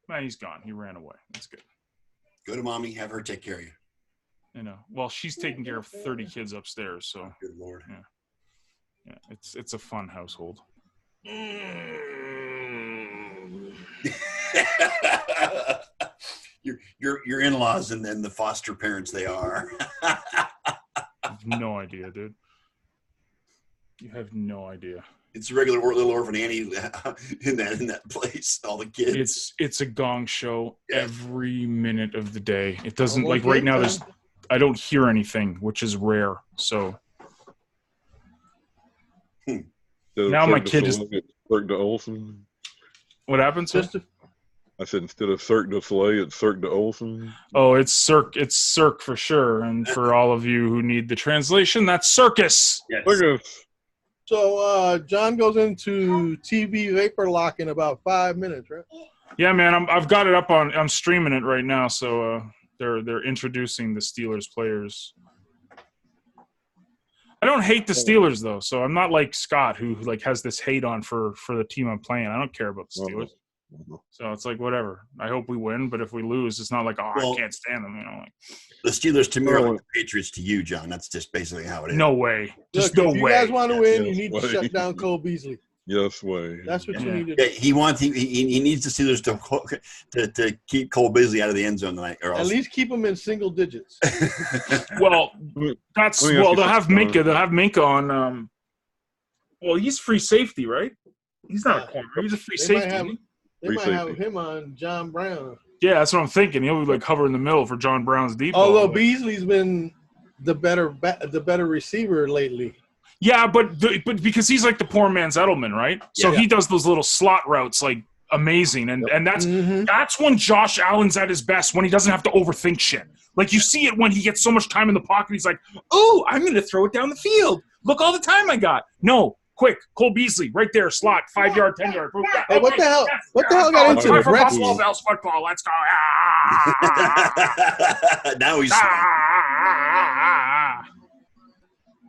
Man, he's gone. He ran away. That's good. Go to mommy. Have her take care of you. You know. Well, she's taking care of 30 kids upstairs, so Good Lord. yeah. It's a fun household. your in-laws and then the foster parents they are. I have no idea, dude. You have no idea. It's a regular little orphan Annie in that place. All the kids. It's a gong show Yeah. every minute of the day. It doesn't Oh, like okay, right now. then. I don't hear anything, which is rare. So Now my kid is- Cirque du Olsen. what happens? Sir? I said instead of Cirque du Soleil, it's Cirque du Olsen. Oh, it's Cirque for sure. And for all of you who need the translation, that's circus. Yes. Look at So John goes into TV vapor lock in about 5 minutes, right? Yeah, man, I've got it up I'm streaming it right now. So they're introducing the Steelers players. I don't hate the Steelers though, so I'm not like Scott who like has this hate on for the team I'm playing. I don't care about the Steelers. So it's like whatever. I hope we win, but if we lose, it's not like I can't stand them. Like The Steelers to me are like the Patriots to you, John. That's just basically how it is. no way, just Look, no if way. you guys want to win, Yes, you need to way. shut down Cole Beasley. Yes, way. That's what you Yeah. need to do. Yeah, he needs the Steelers to keep Cole Beasley out of the end zone tonight, or At else. least keep him in single digits. Well, Let me ask you they'll have something, Minka. They'll have Minka on. Well, he's free safety, right? He's not a corner. He's a free They safety. might have, isn't they Free might have safety. him on John Brown. he? Yeah, that's what I'm thinking. He'll be like hover in the middle for John Brown's deep. Although ball. Beasley's been the better receiver lately. Yeah, but because he's like the poor man's Edelman, right? So Yeah. he does those little slot routes like amazing, and that's Mhm. that's when Josh Allen's at his best, when he doesn't have to overthink shit. Like you see it when he gets so much time in the pocket, he's like, "Oh, I'm going to throw it down the field. Look all the time I got." No, quick, Cole Beasley, right there, slot, 5 yard, 10 yard. Hey, what the hell? What the hell got into Time this? for Rex? Buffalo Bills football. Let's go. Now he's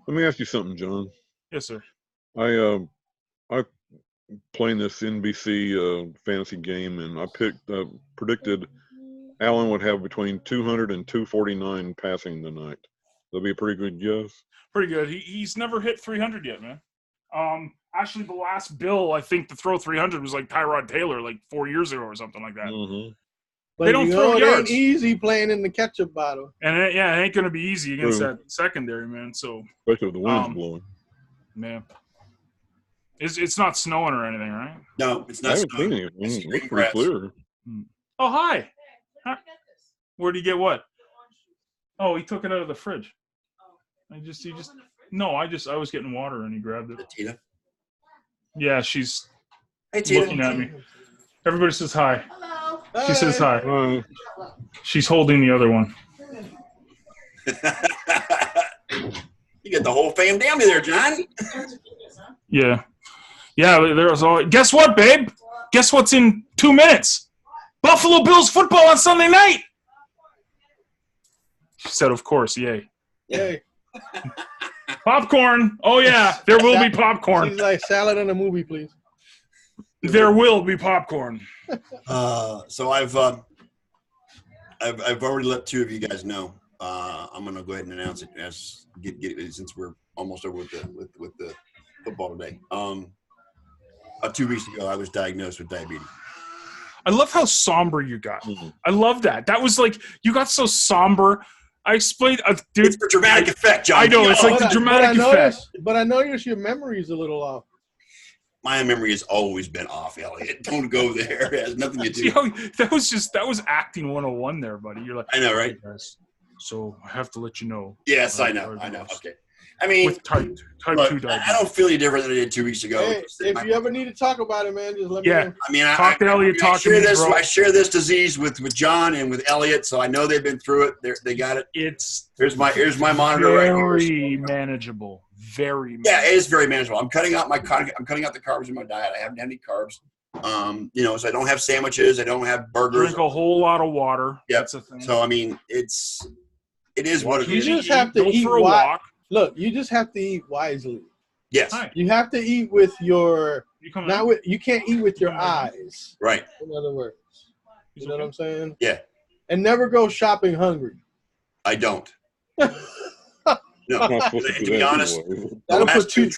Let me ask you something, John. Yes, sir. I playing this NBC fantasy game, and I predicted Allen would have between 200 and 249 passing tonight. That'd be a pretty good guess. Pretty good. He's never hit 300 yet, man. Actually, the last bill I think to throw 300 was like Tyrod Taylor, like 4 years ago or something like that. Mm-hmm. But They don't you throw know, it yards. ain't easy playing in the ketchup bottle. And it ain't gonna be easy against True. that secondary, man. So, Especially if the wind's Um, blowing. man, it's not snowing or anything, right? no, it's I not. haven't seen snowing. anything. I see It looks green pretty grass. clear. Oh, hi. Huh? Where'd you get what? Oh, he took it out of the fridge. He just no. I was getting water and he grabbed it. Tita. Yeah, she's Hey, Tita. looking at me. Everybody says hi. Hello. She says hi. Right. She's holding the other one. You get the whole fam down there, John. Yeah. Yeah, there's all. Guess what, babe? Guess what's in 2 minutes? Buffalo Bills football on Sunday night. She said, of course, yay. Hey, Popcorn. Oh, yeah, there will be popcorn. she's like salad in a movie, please. There will be popcorn. So I've already let two of you guys know. I'm gonna go ahead and announce it as get it since we're almost over with the football today. 2 weeks ago, I was diagnosed with diabetes. I love how somber you got. Mhm. I love that. That was like, you got so somber. I explained, dude. It's for dramatic effect, John. I know, it's like the dramatic effect. But I noticed your memory is a little off. My memory has always been off, Elliot. Don't go there. It has nothing to do. You know, that was acting 101 there, buddy. You're like, I know, right? "Hey, guys, so I have to let you know. Yes, I know. Okay. I mean, with type look, 2 diabetes. I don't feel any different than I did 2 weeks ago. Hey, if you ever need to talk about it, man, just let me know. I mean, Talk to Eliot, talk to me, bro. I share this disease with John and with Eliot, so I know they've been through it. They got it. Here's my monitor right here. Very manageable. Very manageable. Yeah, it is very manageable. I'm cutting out the carbs in my diet. I haven't had any carbs. So I don't have sandwiches. I don't have burgers. Drink a whole lot of water. Yeah. That's a thing. So I mean, it is what it You is. just have to Go eat for a walk. Look, you just have to eat wisely. Yes. Hi. You have to eat with your You come not in? with. You can't eat with your You come in? eyes. Right. In other words, you know what I'm saying? Yeah. And never go shopping hungry. I don't. No. I'm not supposed To do be that honest, anyway. the That'll last put two you-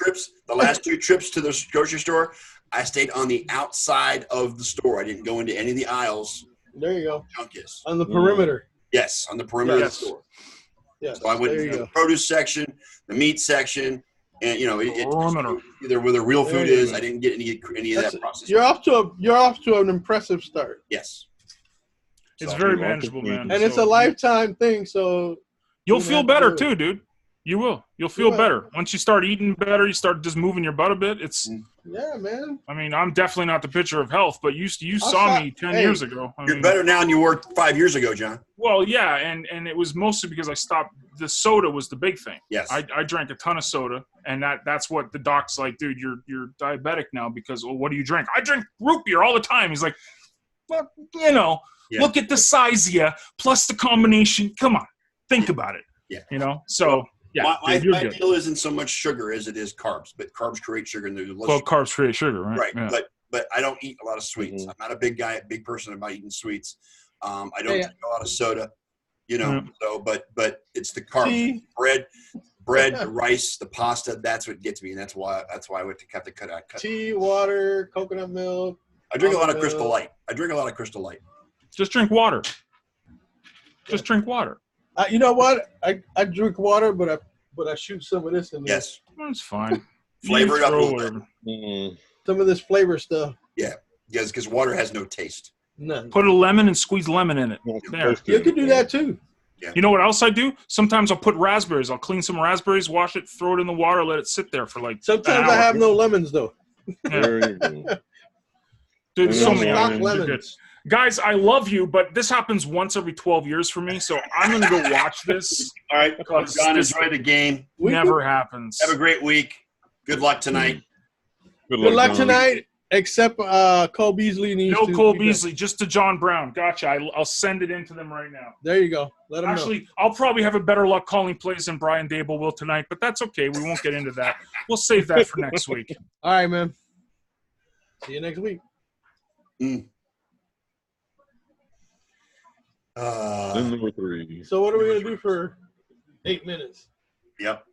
trips to the grocery store, I stayed on the outside of the store. I didn't go into any of the aisles. There you go. Junk is. On the perimeter. Yes, on the perimeter Yes. of the store. Yes. So I went there to you the go. produce section, the meat section, and Perimeter. either where the real There food you is. go. I didn't get any of that process. You're off to an impressive start. Yes. It's So- very Lots of manageable, food. man. And it's a So lifetime thing, so You'll you feel have to better do it. too, dude. You will. You'll You feel will. better once you start eating better. You start just moving your butt a bit. It's. yeah, man. I mean, I'm definitely not the picture of health, but you saw saw- me 10 hey, years ago. I You're mean, better now than you were 5 years ago, John. Well, yeah, and it was mostly because I stopped. The soda was the big thing. Yes. I drank a ton of soda, and that's what the doc's like, dude. You're diabetic now because what do you drink? I drink root beer all the time. He's like, well, Yeah. look at the size of you plus the combination. Come on, think about it. Yeah. So yeah, my dude, you're my good. deal isn't so much sugar as it is carbs, but carbs create sugar, and there's less Well, sugar. carbs create sugar, right? Right. Yeah. But I don't eat a lot of sweets. Mhm. I'm not a big person about eating sweets. I don't Yeah. drink a lot of soda, Yeah. So but it's the carbs. See, Bread, the rice, the pasta, that's what gets me, and that's why I went to cut. tea, water, coconut milk. I drink a lot of almond Crystal milk. Light. I drink a lot of Crystal Light. Just drink water. Just drink water. You know what? I drink water, but I shoot some of this in there. Yes. That's fine. Flavor it up a Throw little bit. whatever. Mm. Some of this flavor stuff. Yes, because water has no taste. None. Put a lemon and squeeze lemon in it. Not There. supposed to. You could do that too. You know what else I do? Sometimes I'll put raspberries. I'll clean some raspberries, wash it, throw it in the water, let it sit there for like Sometimes an I hour. have no lemons though. Yeah. There you go. Dude, so No many stock options. You're good. lemons. Guys, I love you, but this happens once every 12 years for me, so I'm going to go watch this. All right, Because John, this enjoy the game. We Never happens. Have a great week. Good luck tonight. Good Good luck John. tonight. Except Cole Beasley needs No to Cole be Beasley, just to John Brown. Gotcha. I'll send it in to them right now. done. There you go. Let him know. Actually, I'll probably have a better luck calling plays than Brian Dable will tonight, but that's okay. We won't get into that. We'll save that for next week. All right, man. See you next week. Then number 3. So what are we gonna do for 8 minutes? Yep.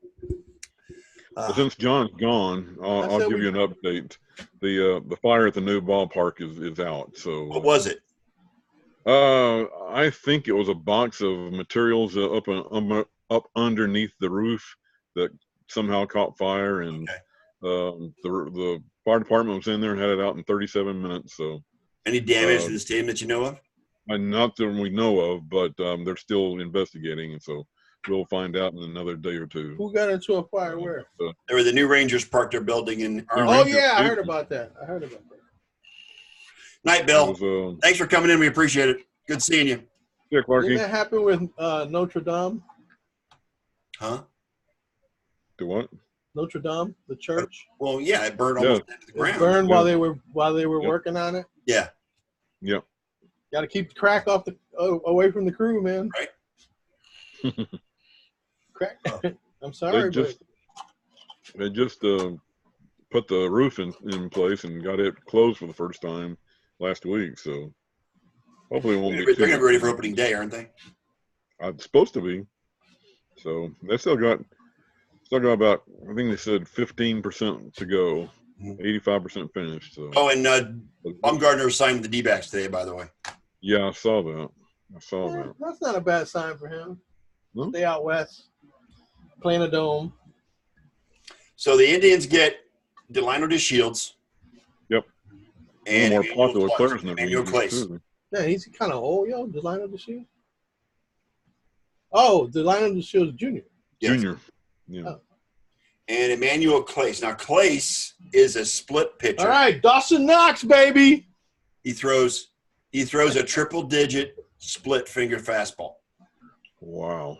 Since John's gone, I I'll said give you an update. The fire at the new ballpark is out. So What was it? I think it was a box of materials up underneath the roof that somehow caught fire, and the fire department was in there and had it out in 37 minutes. So Any damage to the stadium that you know of? not that we know of, but they're still investigating, and so we'll find out in another day or two. Who got into a fire where? There were the new Rangers parked their building in Oh Arlington. yeah, I heard about that. Night, Bill. It was, Thanks for coming in. We appreciate it. Good seeing you. yeah, Didn't Clarky. that happen with Notre Dame? Huh? Do what? Notre Dame, the church. Well, yeah, it burned almost into the It ground. burned Yeah. while they were Yep. working on it. Yeah. Yep. Got to keep the crack off away from the crew, man. Right. Crack. I'm sorry, They just put the roof in place and got it closed for the first time last week. So hopefully it won't They're be going to be ready for opening day, aren't they? It's supposed to be. So they still got about, I think they said 15% to go, 85% finished. So Oh, and Baumgartner signed the D-backs today, by the way. yeah, I saw that. but that's not a bad sign for him. No? Stay out west, playing a dome. So the Indians get Delino DeShields. Yep. And One more popular players in the Emmanuel league, Clace. too. Yeah, he's kind of old, yo. Delino DeShields. Oh, Delino DeShields Jr. Yes. Junior. Yeah. Oh. and Emmanuel Clace. Now, Clace is a split pitcher. All right, Dawson Knox, baby. He throws a triple-digit split finger fastball. Wow.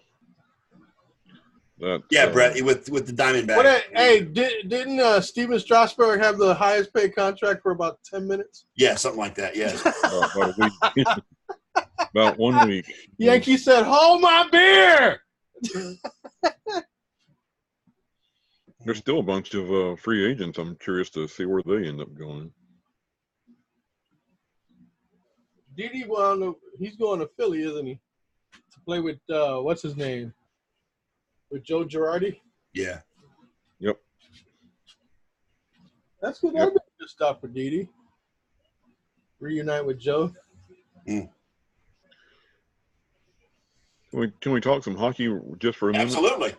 Yeah, Brett, with the Diamondbacks. Didn't Steven Strasburg have the highest paid contract for about 10 minutes? Yeah, something like that. Yes. About a week. About 1 week. Yankee said, "Hold my beer." There's still a bunch of free agents. I'm curious to see where they end up going. Didi, he's going to Philly, isn't he? To play with what's his name? With Joe Girardi. Yeah. Yep. That's good. That'd be good stuff for Didi. Reunite with Joe. Mm. Can we talk some hockey just for a minute? Absolutely.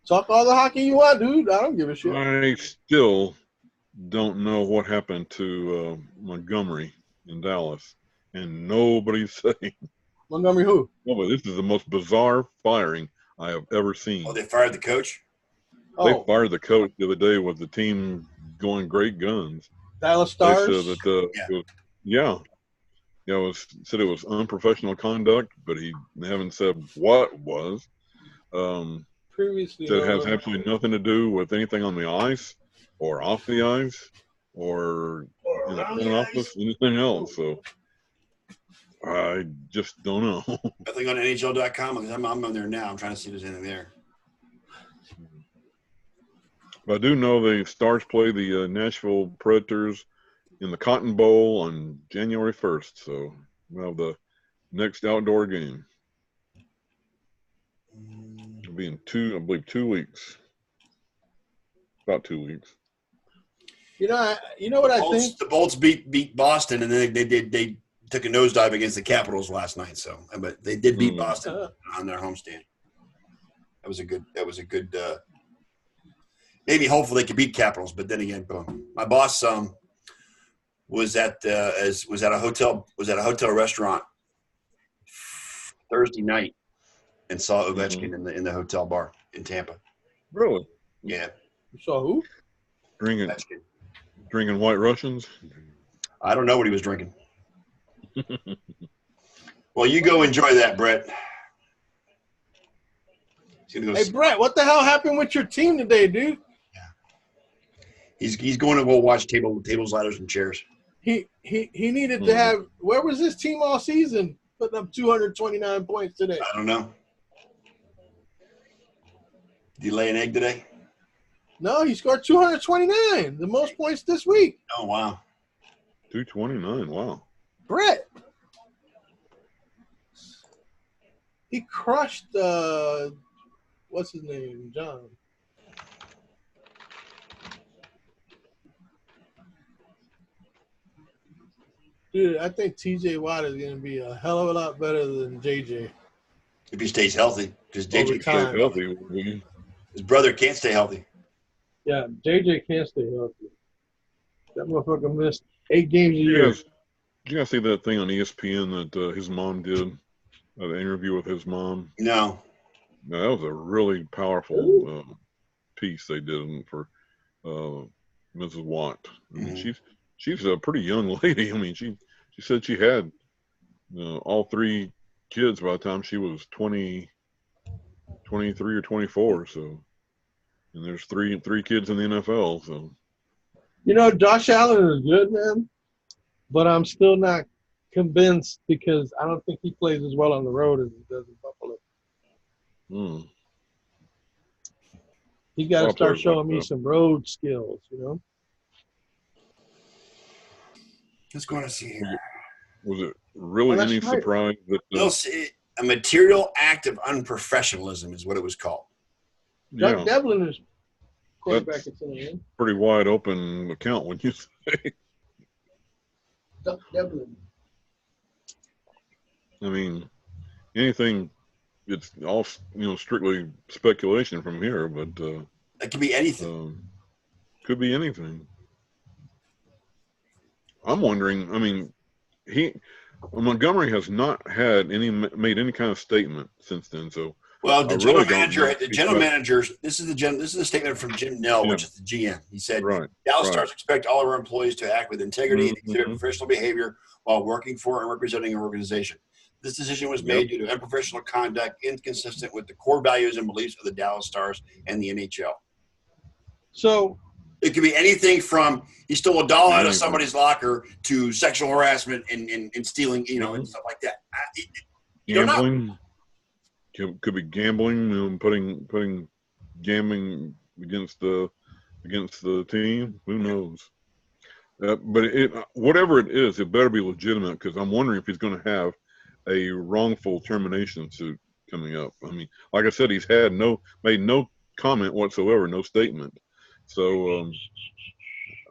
Talk all the hockey you want, dude. I don't give a shit. I still don't know what happened to Montgomery in Dallas, and nobody's saying. Montgomery who? No, but this is the most bizarre firing I have ever seen. Oh, they fired the coach? They fired the coach the other day with the team going great guns. Dallas Stars? They said that said it was unprofessional conduct, but they haven't said what it was. Previously, it has absolutely nothing to do with anything on the ice or off the ice or in the front office, anything else. So I just don't know. Nothing on NHL.com because I'm on there now. I'm trying to see if there's anything there. But I do know the Stars play the Nashville Predators in the Cotton Bowl on January 1st. So we'll have the next outdoor game. It'll be in 2 weeks. About 2 weeks. You know what I think? The Bolts beat Boston, and then they took a nosedive against the Capitals last night. So, but they did beat Boston on their homestand. That was a good. Maybe hopefully they could beat Capitals, but then again, boom. My boss was at a hotel restaurant Thursday night and saw Ovechkin in the hotel bar in Tampa. Really? Yeah. You saw who? Drinking White Russians? I don't know what he was drinking. Well, you go enjoy that, Brett. Hey, Brett, what the hell happened with your team today, dude? Yeah. He's going to go watch tables, ladders, and chairs. He needed to have – where was his team all season putting up 229 points today? I don't know. Did he lay an egg today? No, he scored 229, the most points this week. Oh, wow. 229, wow. Brett. He crushed what's his name? John. Dude, I think TJ Watt is going to be a hell of a lot better than JJ. If he stays healthy, because JJ can't stay healthy. His brother can't stay healthy. Yeah, JJ can't stay healthy. That motherfucker missed 8 games a year. Did you guys see that thing on ESPN that his mom did? The interview with his mom? No. No, that was a really powerful piece they did for Mrs. Watt. I mean, she's a pretty young lady. I mean, she said she had all 3 kids by the time she was 23 or 24. So, and there's three kids in the NFL. So, Josh Allen is good, man, but I'm still not convinced because I don't think he plays as well on the road as he does in Buffalo. He got to start showing me some road skills, Let's go to see here. Was it really any surprise that a material act of unprofessionalism is what it was called? Doug Devlin is quarterback at Cincinnati. Pretty wide open account, wouldn't you say? Doug Devlin. I mean, anything. It's all strictly speculation from here, but it could be anything. Could be anything. I'm wondering. I mean, Montgomery has not made any kind of statement since then. So Well, the I general really don't manager, know. the general managers. This is the statement from Jim Nell, Yeah. which is the GM. He said, Right. "Dallas right. Stars expect all of our employees to act with integrity and exhibit Mhm. professional behavior while working for and representing our organization. This decision was made due to unprofessional conduct inconsistent with the core values and beliefs of the Dallas Stars and the NHL." So It could be anything from he stole a doll out of Anything. somebody's locker to sexual harassment and stealing, and Mhm. stuff like that. You don't know. Gambling. Could be gambling, putting gambling against the team. Who knows? But whatever it is, it better be legitimate, because I'm wondering if he's going to have a wrongful termination suit coming up. I mean, like I said, he's made no comment whatsoever, no statement. So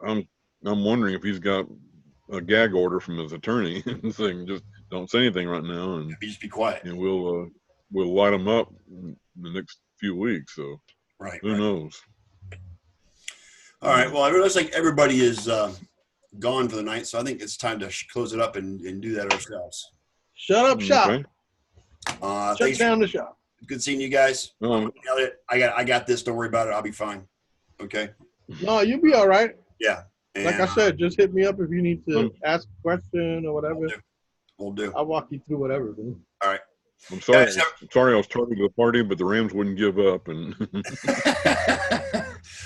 I'm wondering if he's got a gag order from his attorney saying just don't say anything right now, and Just be quiet. we'll light him up in the next few weeks. So Right. who knows? All right. Well, it looks like everybody is gone for the night, so I think it's time to close it up and do that ourselves. shut up shop. Okay. Shut Thanks. down the shop. Good seeing you guys. Eliot, I got this. Don't worry about it. I'll be fine. Okay. No, you'll be all right. Yeah. And, Like I said, just hit me up if you need to ask a question or whatever. we'll do. I'll walk you through whatever, man. All right. I'm sorry. Guys, Sorry, I was targeted the party, but the Rams wouldn't give up. And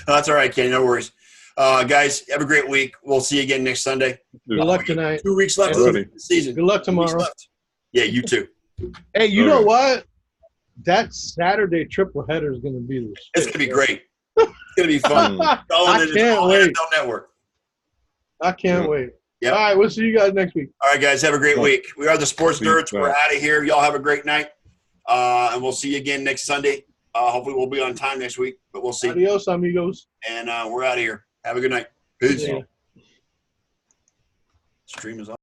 That's all right, Kenny. No worries. Guys, have a great week. We'll see you again next Sunday. Good luck tonight. 2 weeks left of the season. Good luck 2 weeks tomorrow. left. Yeah, you too. Hey, you know what? That Saturday triple header is going to be the shit. It's going to be great. It's going to be fun. I can't wait. NFL Network. I can't wait. Yep. All right, we'll see you guys next week. All right, guys, have a great week. We are the Sports Peace Nerds. We're out. out of here. Y'all have a great night. And we'll see you again next Sunday. Hopefully we'll be on time next week, but we'll see. Adios, amigos. And we're out of here. Have a good night. Peace. See ya. Stream is on.